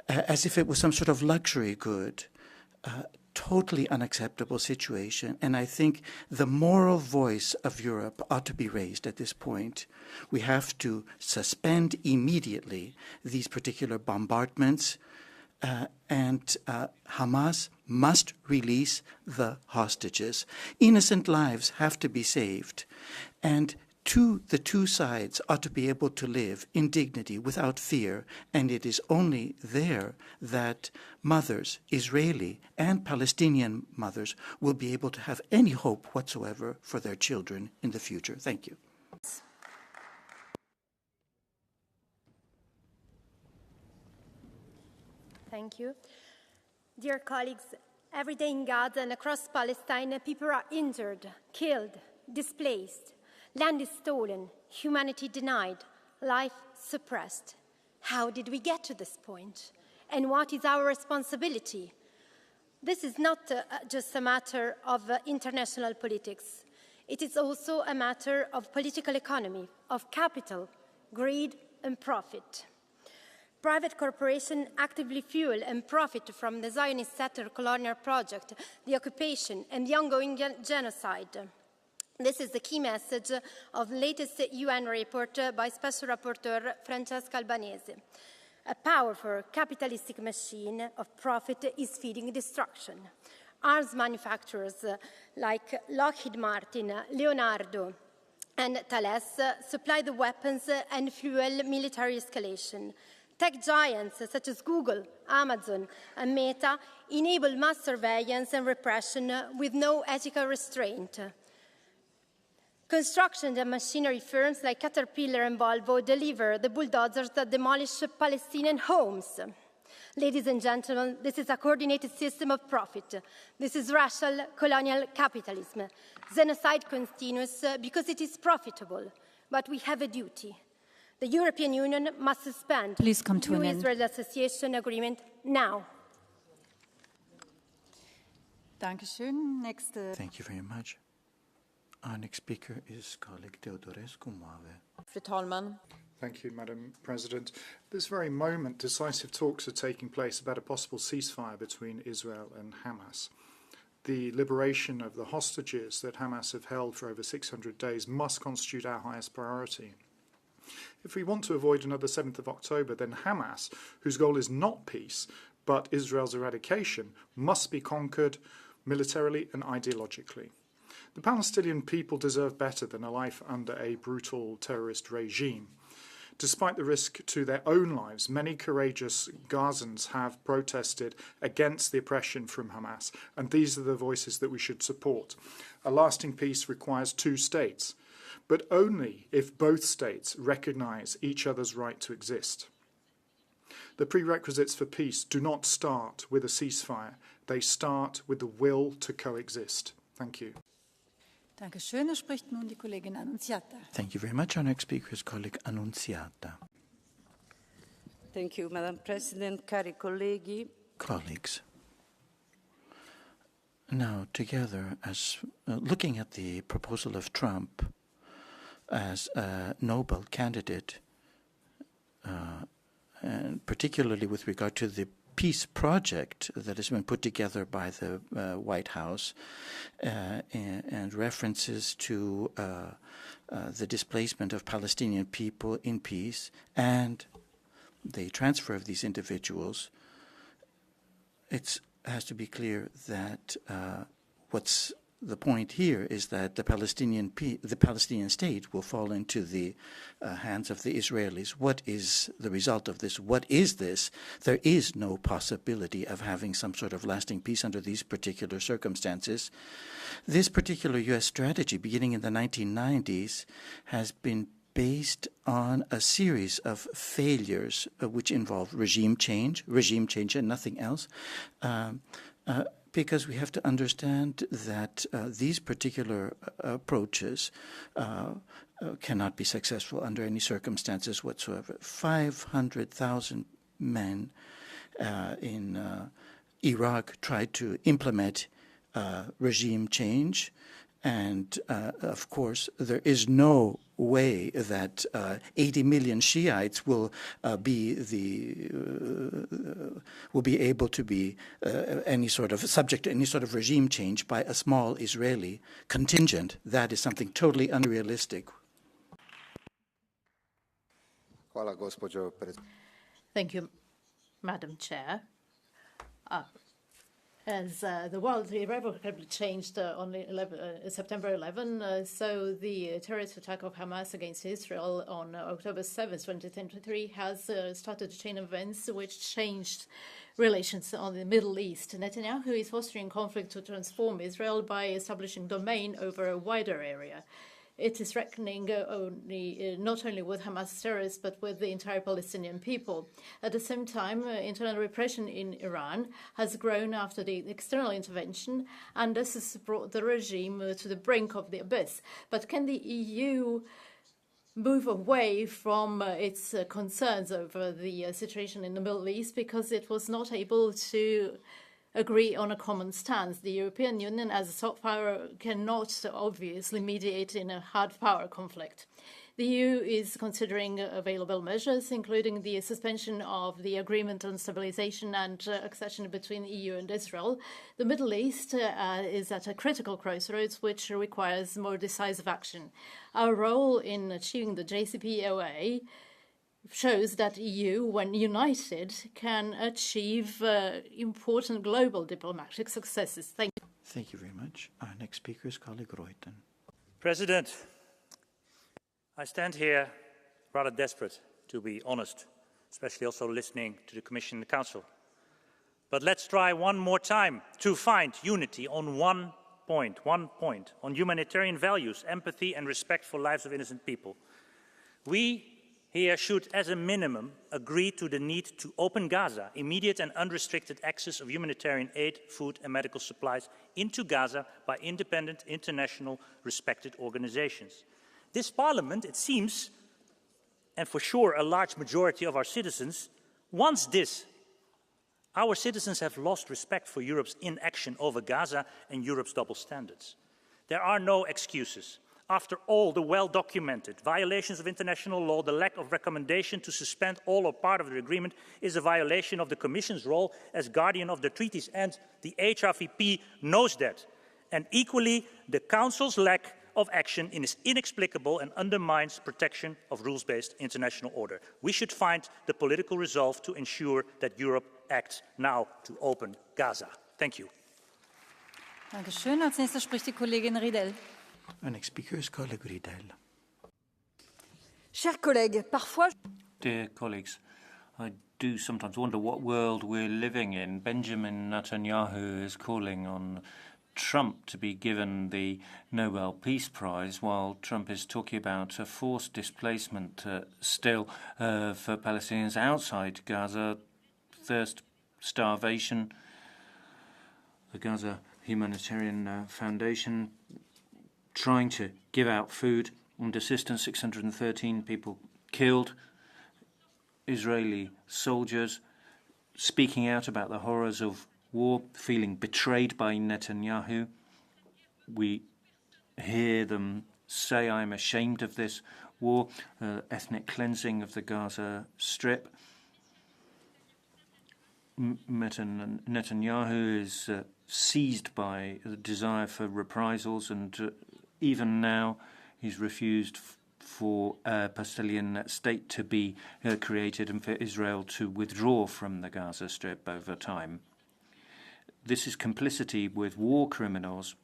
as if it was some sort of luxury good. Totally unacceptable situation. And I think the moral voice of Europe ought to be raised at this point. We have to suspend immediately these particular bombardments, and Hamas must release the hostages. Innocent lives have to be saved. And the two sides ought to be able to live in dignity without fear, and it is only there that mothers, Israeli and Palestinian mothers, will be able to have any hope whatsoever for their children in the future. Thank you. Thank you. Dear colleagues, every day in Gaza and across Palestine, people are injured, killed, displaced. Land is stolen, humanity denied, life suppressed. How did we get to this point? and what is our responsibility. This is not just a matter of international politics. It is also a matter of political economy, of capital, greed, and profit. Private corporations actively fuel and profit from the Zionist settler colonial project, the occupation, and the ongoing genocide. This is the key message of the latest UN report by Special Rapporteur Francesca Albanese. A powerful capitalistic machine of profit is feeding destruction. Arms manufacturers like Lockheed Martin, Leonardo, and Thales supply the weapons and fuel military escalation. Tech giants such as Google, Amazon, and Meta enable mass surveillance and repression with no ethical restraint. Construction and machinery firms like Caterpillar and Volvo deliver the bulldozers that demolish Palestinian homes. Ladies and gentlemen, this is a coordinated system of profit. This is racial colonial capitalism. Genocide continues because it is profitable, but we have a duty. The European Union must suspend the EU-Israel Association Agreement now. Thank you very much. Our next speaker is colleague Teodorescu Moave. Fru talman. Thank you, Madam President. At this very moment, decisive talks are taking place about a possible ceasefire between Israel and Hamas. The liberation of the hostages that Hamas have held for over 600 days must constitute our highest priority. If we want to avoid another 7th of October, then Hamas, whose goal is not peace, but Israel's eradication, must be conquered militarily and ideologically. The Palestinian people deserve better than a life under a brutal terrorist regime. Despite the risk to their own lives, many courageous Gazans have protested against the oppression from Hamas, and these are the voices that we should support. A lasting peace requires two states, but only if both states recognize each other's right to exist. The prerequisites for peace do not start with a ceasefire. They start with the will to coexist. Thank you. Thank you very much. Our next speaker is colleague Annunziata. Thank you, Madam President, cari colleghi. Colleagues, now together, as looking at the proposal of Trump as a noble candidate, and particularly with regard to the peace project that has been put together by the White House and references to the displacement of Palestinian people in peace and the transfer of these individuals, it has to be clear that what's the point here is that the Palestinian state will fall into the hands of the Israelis. What is the result of this? What is this? There is no possibility of having some sort of lasting peace under these particular circumstances. This particular U.S. strategy, beginning in the 1990s, has been based on a series of failures which involve regime change and nothing else. Because we have to understand that these particular approaches cannot be successful under any circumstances whatsoever. 500,000 men in Iraq tried to implement regime change, and of course there is no way that 80 million Shiites will be able to be any sort of subject to any sort of regime change by a small Israeli contingent. That is something totally unrealistic. Thank you, Madam Chair. As the world irrevocably changed on September 11, so the terrorist attack of Hamas against Israel on October 7, 2023 has started a chain of events which changed relations on the Middle East. Netanyahu is fostering conflict to transform Israel by establishing domain over a wider area. It is reckoning not only with Hamas terrorists, but with the entire Palestinian people. At the same time, internal repression in Iran has grown after the external intervention, and this has brought the regime to the brink of the abyss. But can the EU move away from its concerns over the situation in the Middle East because it was not able to agree on a common stance. The European Union, as a soft power, cannot obviously mediate in a hard power conflict. The EU is considering available measures, including the suspension of the agreement on stabilization and accession between the EU and Israel. The Middle East is at a critical crossroads, which requires more decisive action. Our role in achieving the JCPOA shows that EU, when united, can achieve important global diplomatic successes. Thank you. Thank you very much. Our next speaker is colleague Reuten. President, I stand here rather desperate, to be honest, especially also listening to the Commission and the Council. But let's try one more time to find unity on one point, on humanitarian values, empathy and respect for lives of innocent people. We here should, as a minimum, agree to the need to open Gaza, immediate and unrestricted access of humanitarian aid, food and medical supplies into Gaza by independent, international, respected organizations. This Parliament, it seems, and for sure a large majority of our citizens, wants this. Our citizens have lost respect for Europe's inaction over Gaza and Europe's double standards. There are no excuses. After all the well-documented violations of international law, the lack of recommendation to suspend all or part of the agreement is a violation of the Commission's role as guardian of the treaties, and the HRVP knows that. And equally, the Council's lack of action is inexplicable and undermines protection of rules-based international order. We should find the political resolve to ensure that Europe acts now to open Gaza. Thank you. Dankeschön. Als nächster spricht die Kollegin Riedel. Our next speaker is colleague Riedel. Chers collègues, parfois... Dear colleagues, I do sometimes wonder what world we're living in. Benjamin Netanyahu is calling on Trump to be given the Nobel Peace Prize, while Trump is talking about a forced displacement still for Palestinians outside Gaza, thirst, starvation. The Gaza Humanitarian Foundation trying to give out food and assistance, 613 people killed. Israeli soldiers speaking out about the horrors of war, feeling betrayed by Netanyahu. We hear them say, I'm ashamed of this war, ethnic cleansing of the Gaza Strip. Netanyahu is seized by the desire for reprisals, and even now he's refused for a Palestinian state to be created and for Israel to withdraw from the Gaza Strip over time. This is complicity with war criminals,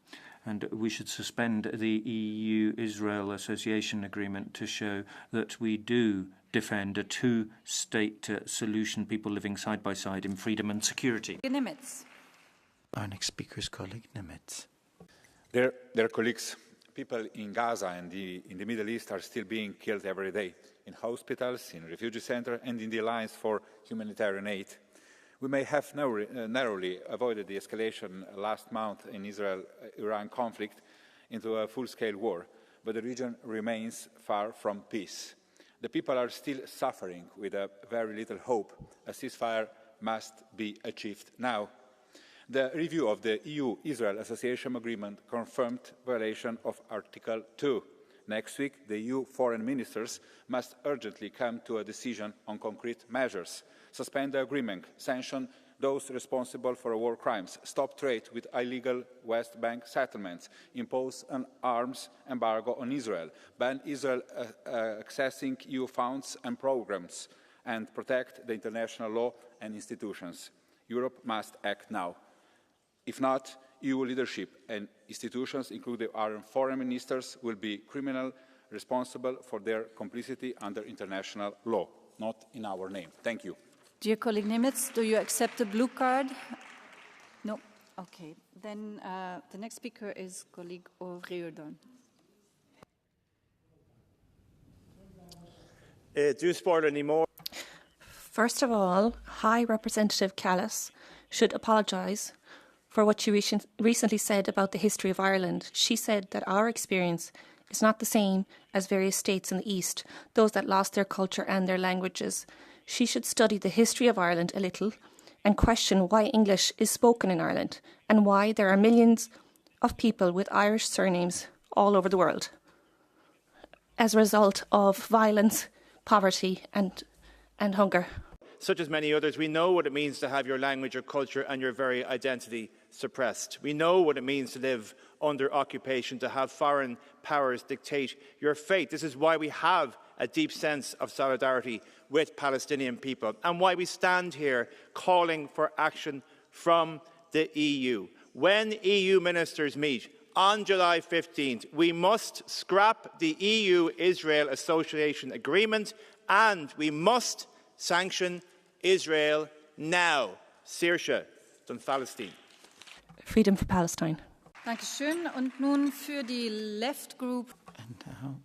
and we should suspend the EU-Israel Association Agreement to show that we do defend a two-state solution, people living side by side in freedom and security. Nimitz. Our next speaker is colleague Nimitz. Dear colleagues, people in Gaza and in the Middle East are still being killed every day, in hospitals, in refugee centers, and in the lines for humanitarian aid. We may have narrowly avoided the escalation last month in Israel-Iran conflict into a full-scale war, but the region remains far from peace. The people are still suffering with very little hope. A ceasefire must be achieved now. The review of the EU-Israel Association Agreement confirmed violation of Article 2. Next week, the EU foreign ministers must urgently come to a decision on concrete measures. Suspend the agreement, sanction those responsible for war crimes, stop trade with illegal West Bank settlements, impose an arms embargo on Israel, ban Israel accessing EU funds and programs, and protect the international law and institutions. Europe must act now. If not, EU leadership and institutions, including our foreign ministers, will be criminally responsible for their complicity under international law, not in our name. Thank you. Dear colleague Nimitz, do you accept the blue card? No. Okay. Then the next speaker is colleague O'Riordan. Do spoil any more? First of all, High Representative Kallas should apologise for what she recently said about the history of Ireland. She said that our experience is not the same as various states in the East, those that lost their culture and their languages. She should study the history of Ireland a little and question why English is spoken in Ireland and why there are millions of people with Irish surnames all over the world as a result of violence, poverty and hunger. Such as many others, we know what it means to have your language, your culture and your very identity suppressed. We know what it means to live under occupation, to have foreign powers dictate your fate. This is why we have a deep sense of solidarity with Palestinian people and why we stand here calling for action from the EU. When EU ministers meet on July 15th, we must scrap the EU-Israel Association Agreement and we must sanction Israel now. Saoirse, von Palestine. Freedom for Palestine. Dankeschön. Und nun für die Left Group. And now,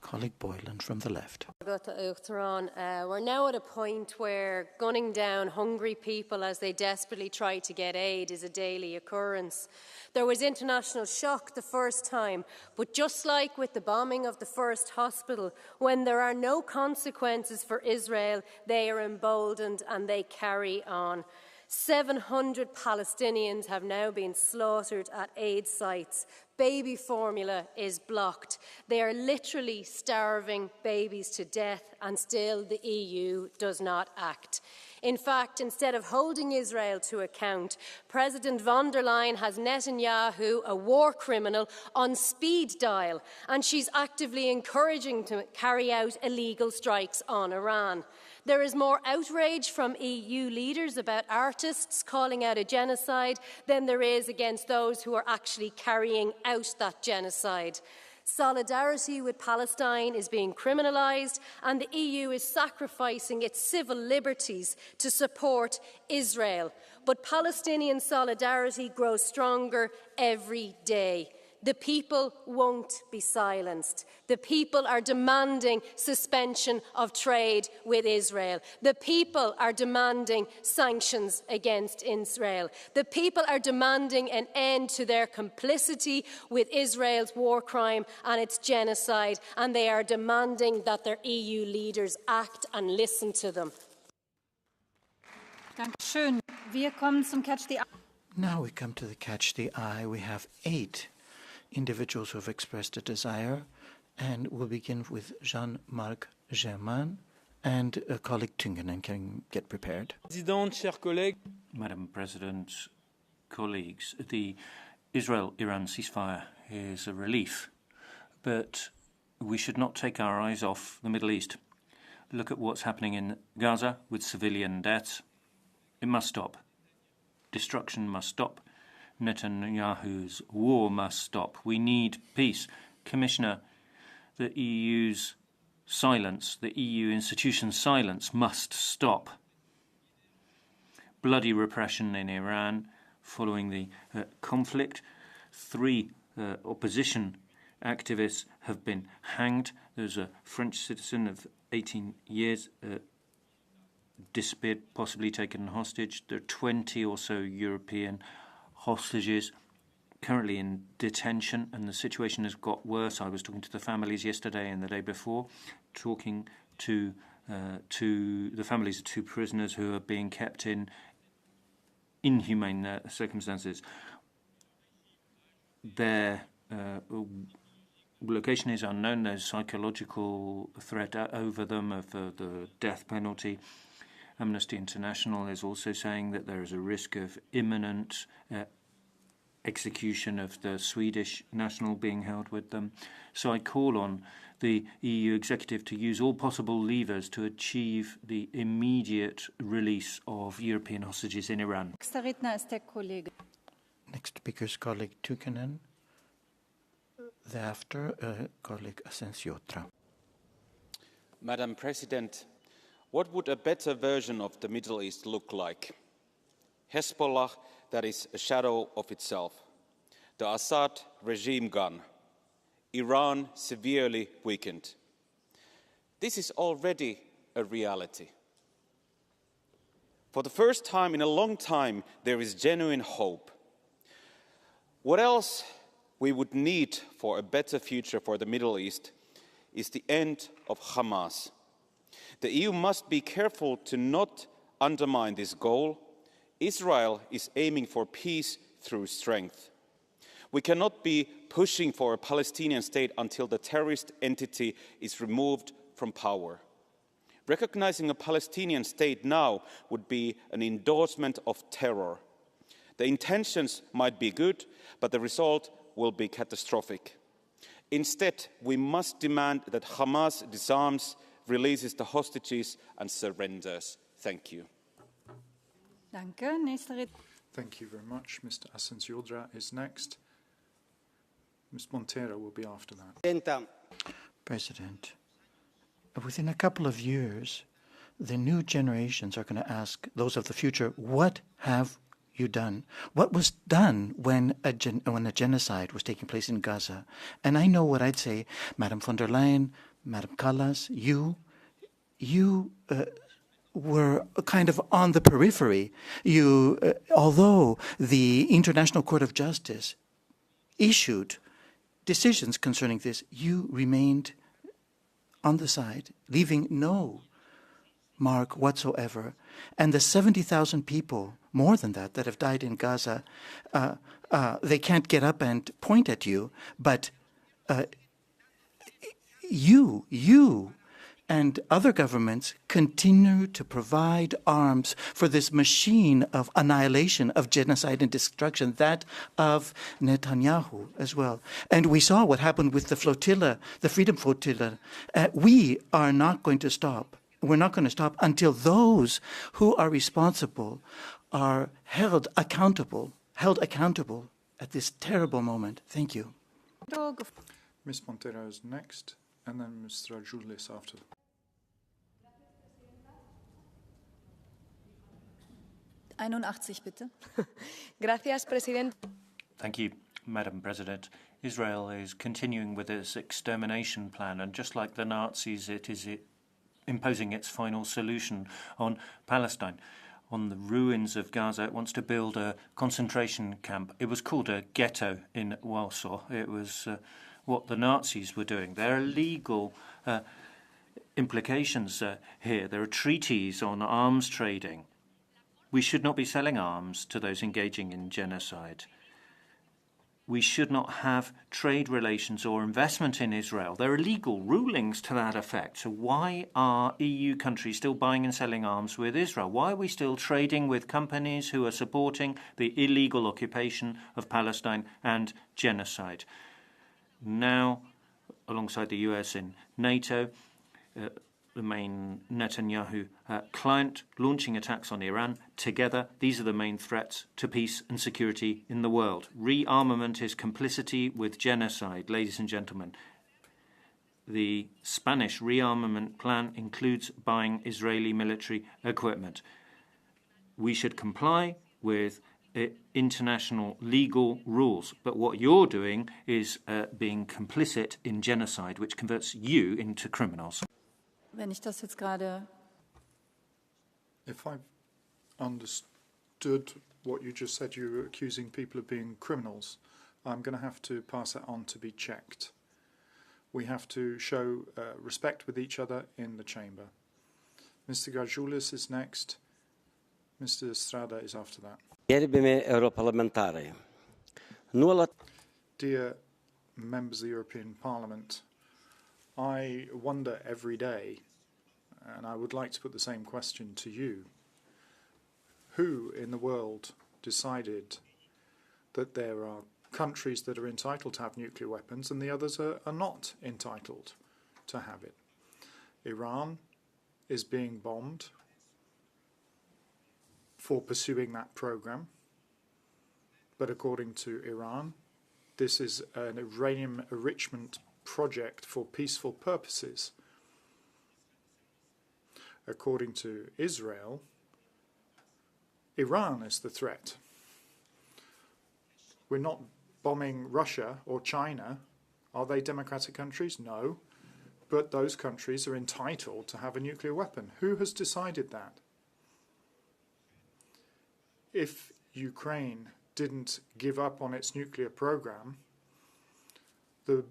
colleague Boylan from the left. We're now at a point where gunning down hungry people as they desperately try to get aid is a daily occurrence. There was international shock the first time, but just like with the bombing of the first hospital, when there are no consequences for Israel, they are emboldened and they carry on. 700 Palestinians have now been slaughtered at aid sites. Baby formula is blocked. They are literally starving babies to death, and still the EU does not act. In fact, instead of holding Israel to account, President von der Leyen has Netanyahu, a war criminal, on speed dial, and she's actively encouraging him to carry out illegal strikes on Iran. There is more outrage from EU leaders about artists calling out a genocide than there is against those who are actually carrying out that genocide. Solidarity with Palestine is being criminalised, and the EU is sacrificing its civil liberties to support Israel. But Palestinian solidarity grows stronger every day. The people won't be silenced. The people are demanding suspension of trade with Israel. The people are demanding sanctions against Israel. The people are demanding an end to their complicity with Israel's war crime and its genocide, and they are demanding that their EU leaders act and listen to them. Dankeschön. Wir kommen zum Catch the Eye. Now we come to the Catch the Eye. We have 8 individuals who have expressed a desire, and we'll begin with Jean-Marc Germain, and a colleague Tüngenen can get prepared. Madam President, colleagues, the Israel-Iran ceasefire is a relief, but we should not take our eyes off the Middle East. Look at what's happening in Gaza with civilian deaths. It must stop. Destruction must stop. Netanyahu's war must stop. We need peace. Commissioner, the EU's silence, the EU institutions' silence must stop. Bloody repression in Iran following the conflict. 3 opposition activists have been hanged. There's a French citizen of 18 years disappeared, possibly taken hostage. There are 20 or so European hostages currently in detention, and the situation has got worse. I was talking to the families yesterday and the day before, talking to the families of 2 prisoners who are being kept in inhumane circumstances. Their location is unknown. There's psychological threat over them of the death penalty. Amnesty International is also saying that there is a risk of imminent execution of the Swedish national being held with them. So I call on the EU executive to use all possible levers to achieve the immediate release of European hostages in Iran. Next speaker is colleague Tüngenen. Thereafter, colleague Asensiotra. Madam President, what would a better version of the Middle East look like? Hezbollah that is a shadow of itself. The Assad regime gone. Iran severely weakened. This is already a reality. For the first time in a long time, there is genuine hope. What else we would need for a better future for the Middle East is the end of Hamas. The EU must be careful to not undermine this goal. Israel is aiming for peace through strength. We cannot be pushing for a Palestinian state until the terrorist entity is removed from power. Recognizing a Palestinian state now would be an endorsement of terror. The intentions might be good, but the result will be catastrophic. Instead, we must demand that Hamas disarms, releases the hostages and surrenders. Thank you. Thank you very much. Mr. Asensio is next. Ms. Montero will be after that. President, within a couple of years, the new generations are going to ask those of the future, what have you done? What was done when a genocide was taking place in Gaza? And I know what I'd say, Madam von der Leyen, Madam Kallas, you were kind of on the periphery. Although the International Court of Justice issued decisions concerning this, you remained on the side, leaving no mark whatsoever. And the 70,000 people, more than that have died in Gaza, they can't get up and point at you, but you and other governments continue to provide arms for this machine of annihilation, of genocide and destruction, that of Netanyahu as well. And we saw what happened with the flotilla, the Freedom Flotilla. We are not going to stop. We're not going to stop until those who are responsible are held accountable at this terrible moment. Thank you. Ms. Montero is next, and then Mr. Julis after. Bitte. Gracias, President. Thank you, Madam President. Israel is continuing with its extermination plan, and just like the Nazis, it is imposing its final solution on Palestine. On the ruins of Gaza, it wants to build a concentration camp. It was called a ghetto in Warsaw. It was what the Nazis were doing. There are legal implications here. There are treaties on arms trading. We should not be selling arms to those engaging in genocide. We should not have trade relations or investment in Israel. There are legal rulings to that effect. So why are EU countries still buying and selling arms with Israel? Why are we still trading with companies who are supporting the illegal occupation of Palestine and genocide? Now, alongside the US in NATO, the main Netanyahu client, launching attacks on Iran. Together, these are the main threats to peace and security in the world. Rearmament is complicity with genocide, ladies and gentlemen. The Spanish rearmament plan includes buying Israeli military equipment. We should comply with international legal rules. But what you're doing is being complicit in genocide, which converts you into criminals. If I've understood what you just said, you were accusing people of being criminals. I'm going to have to pass that on to be checked. We have to show respect with each other in the chamber. Mr. Garjoulis is next. Mr. Estrada is after that. Dear members of the European Parliament, I wonder every day, and I would like to put the same question to you, who in the world decided that there are countries that are entitled to have nuclear weapons and the others are not entitled to have it? Iran is being bombed for pursuing that program, but according to Iran, this is an uranium enrichment project for peaceful purposes. According to Israel, Iran is the threat. We're not bombing Russia or China. Are they democratic countries? No. But those countries are entitled to have a nuclear weapon. Who has decided that? If Ukraine didn't give up on its nuclear program, the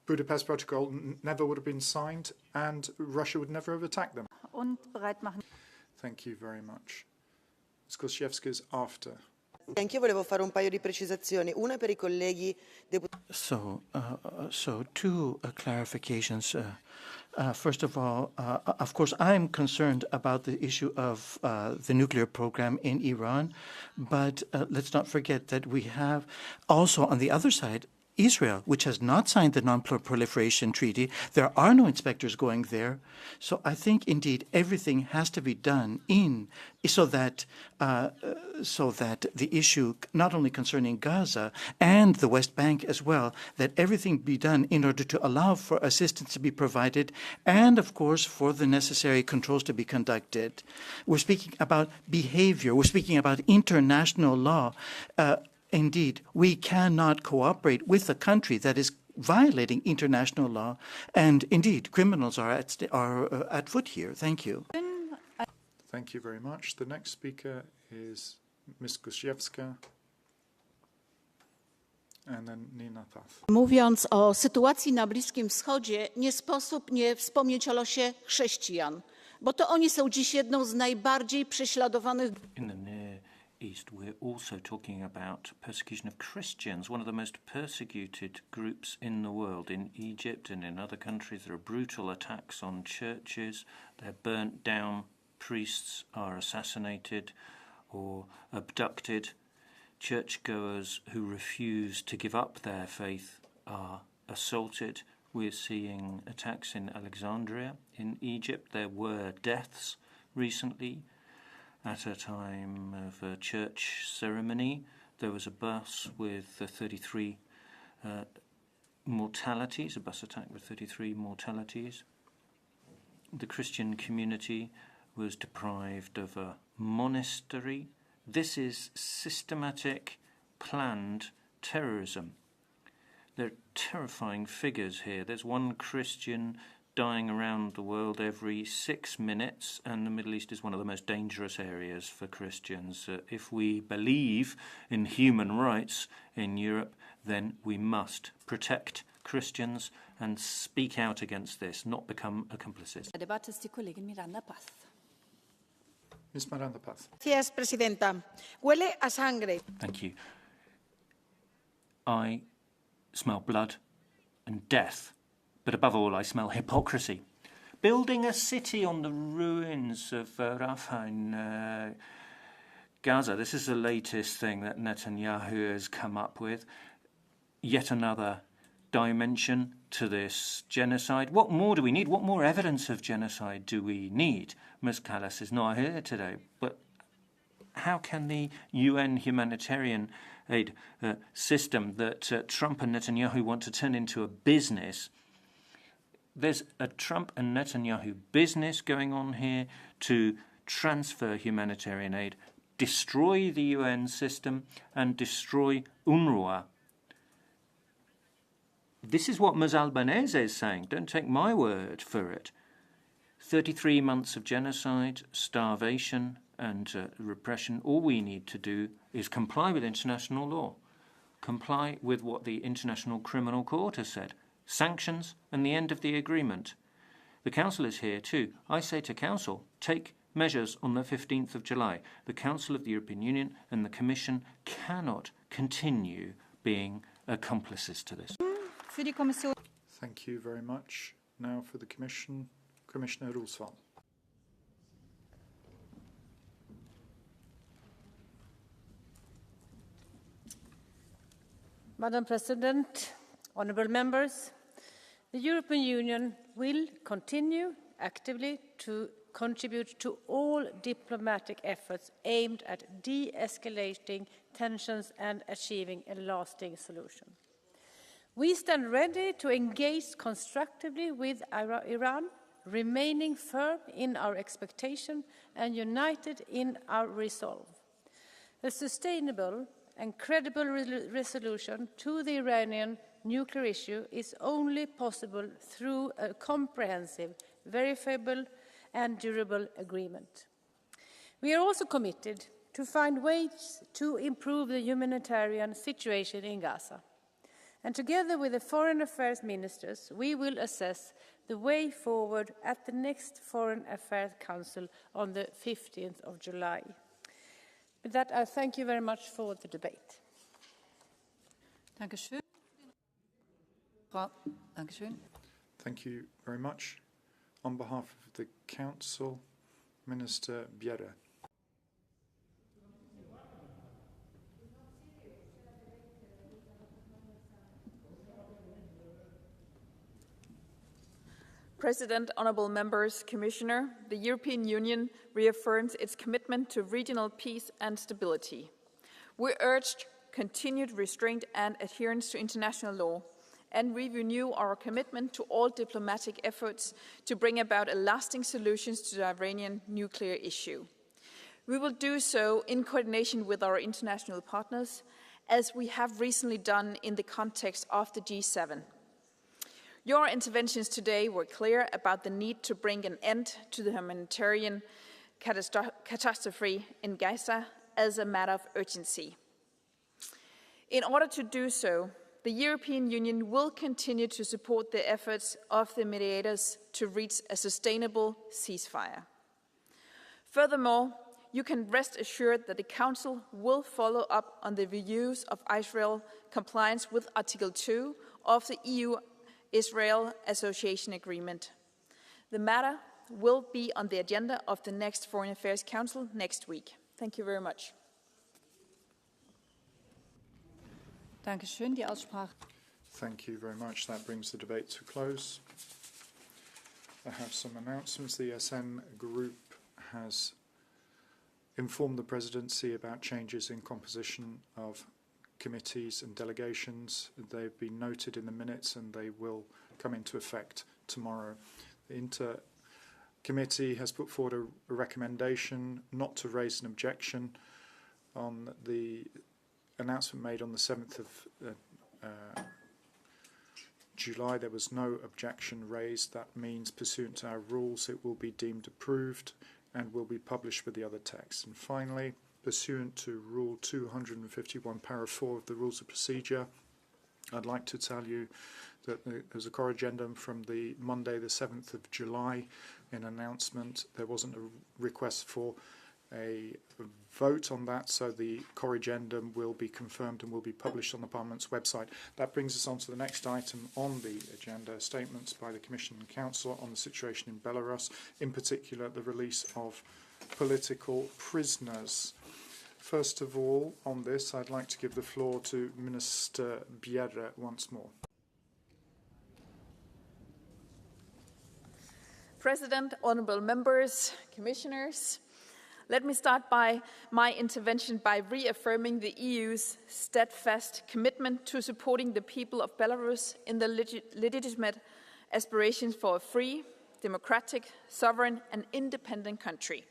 Budapest Protocol never would have been signed and Russia would never have attacked them. Thank you very much. Skorzewska is after. Anch'io volevo fare un paio di precisazioni, una per I colleghi deputati. So two clarifications. First of all, of course, I'm concerned about the issue of the nuclear program in Iran, but let's not forget that we have also on the other side Israel, which has not signed the Non-proliferation treaty. There are no inspectors going there. So I think, indeed, everything has to be done so that the issue, not only concerning Gaza and the West Bank as well, that everything be done in order to allow for assistance to be provided and, of course, for the necessary controls to be conducted. We're speaking about behavior. We're speaking about international law. Indeed, we cannot cooperate with a country that is violating international law, and indeed, criminals are at foot here. Thank you. Thank you very much. The next speaker is Ms. Skorzewska, and then Nina Path. Mówiąc o sytuacji na Bliskim Wschodzie, nie sposób nie wspomnieć o losie chrześcijan, bo to oni są dziś jedną z najbardziej prześladowanych. East, we're also talking about persecution of Christians, one of the most persecuted groups in the world. In Egypt and in other countries, there are brutal attacks on churches. They're burnt down. Priests are assassinated or abducted. Churchgoers who refuse to give up their faith are assaulted. We're seeing attacks in Alexandria. In Egypt, there were deaths recently. At a time of a church ceremony, there was a bus with 33 mortalities, a bus attack with 33 mortalities. The Christian community was deprived of a monastery. This is systematic, planned terrorism. There are terrifying figures here. There's one Christian dying around the world every 6 minutes, and the Middle East is one of the most dangerous areas for Christians. If we believe in human rights in Europe, then we must protect Christians and speak out against this, not become accomplices. Ms. Miranda Paz. Gracias, Presidenta. Huele a sangre. Thank you. I smell blood and death. But above all, I smell hypocrisy. Building a city on the ruins of Rafah in Gaza. This is the latest thing that Netanyahu has come up with. Yet another dimension to this genocide. What more do we need? What more evidence of genocide do we need? Ms. Kallas is not here today, but how can the UN humanitarian aid system that Trump and Netanyahu want to turn into a business? There's a Trump and Netanyahu business going on here to transfer humanitarian aid, destroy the UN system, and destroy UNRWA. This is what Ms. Albanese is saying. Don't take my word for it. 33 months of genocide, starvation, and repression. All we need to do is comply with international law, comply with what the International Criminal Court has said. Sanctions and the end of the agreement. The Council is here too. I say to Council, take measures on the 15th of July. The Council of the European Union and the Commission cannot continue being accomplices to this. Thank you very much. Now for the Commission, Commissioner Roosevelt. Madam President, honourable members, the European Union will continue actively to contribute to all diplomatic efforts aimed at de-escalating tensions and achieving a lasting solution. We stand ready to engage constructively with Iran, remaining firm in our expectation and united in our resolve. A sustainable and credible resolution to the Iranian nuclear issue is only possible through a comprehensive, verifiable and durable agreement. We are also committed to find ways to improve the humanitarian situation in Gaza. And together with the Foreign Affairs Ministers, we will assess the way forward at the next Foreign Affairs Council on the 15th of July. With that, I thank you very much for the debate. Dankeschön. Dankeschön. Thank you very much. On behalf of the Council, Minister Bjerre. President, honourable members, Commissioner, the European Union reaffirms its commitment to regional peace and stability. We urge continued restraint and adherence to international law, and we renew our commitment to all diplomatic efforts to bring about a lasting solution to the Iranian nuclear issue. We will do so in coordination with our international partners, as we have recently done in the context of the G7. Your interventions today were clear about the need to bring an end to the humanitarian catastrophe in Gaza as a matter of urgency. In order to do so, the European Union will continue to support the efforts of the mediators to reach a sustainable ceasefire. Furthermore, you can rest assured that the Council will follow up on the reviews of Israel's compliance with Article 2 of the EU-Israel Association Agreement. The matter will be on the agenda of the next Foreign Affairs Council next week. Thank you very much. Dankeschön, die Aussprache. Thank you very much. That brings the debate to a close. I have some announcements. The SN Group has informed the Presidency about changes in composition of committees and delegations. They've been noted in the minutes and they will come into effect tomorrow. The Inter Committee has put forward a recommendation not to raise an objection on the announcement made on the 7th of July. There was no objection raised. That means, pursuant to our rules, it will be deemed approved and will be published with the other texts. And finally, pursuant to Rule 251, Para 4 of the Rules of Procedure, I'd like to tell you that there's a corrigendum from the Monday, the 7th of July, in announcement. There wasn't a request for a vote on that, so the corrigendum will be confirmed and will be published on the Parliament's website. That brings us on to the next item on the agenda, statements by the Commission and Council on the situation in Belarus, in particular the release of political prisoners. First of all, on this, I'd like to give the floor to Minister Bjerre once more. President, honourable members, commissioners, let me start by my intervention by reaffirming the EU's steadfast commitment to supporting the people of Belarus in the legitimate aspirations for a free, democratic, sovereign and independent country.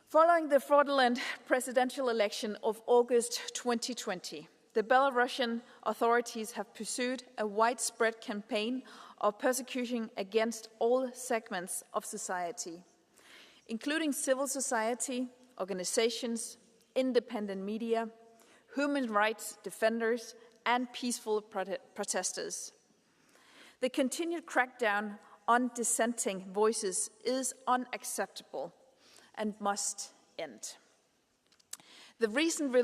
Following the fraudulent presidential election of August 2020, the Belarusian authorities have pursued a widespread campaign of persecution against all segments of society, including civil society, organizations, independent media, human rights defenders, and peaceful protesters. The continued crackdown on dissenting voices is unacceptable and must end. The recent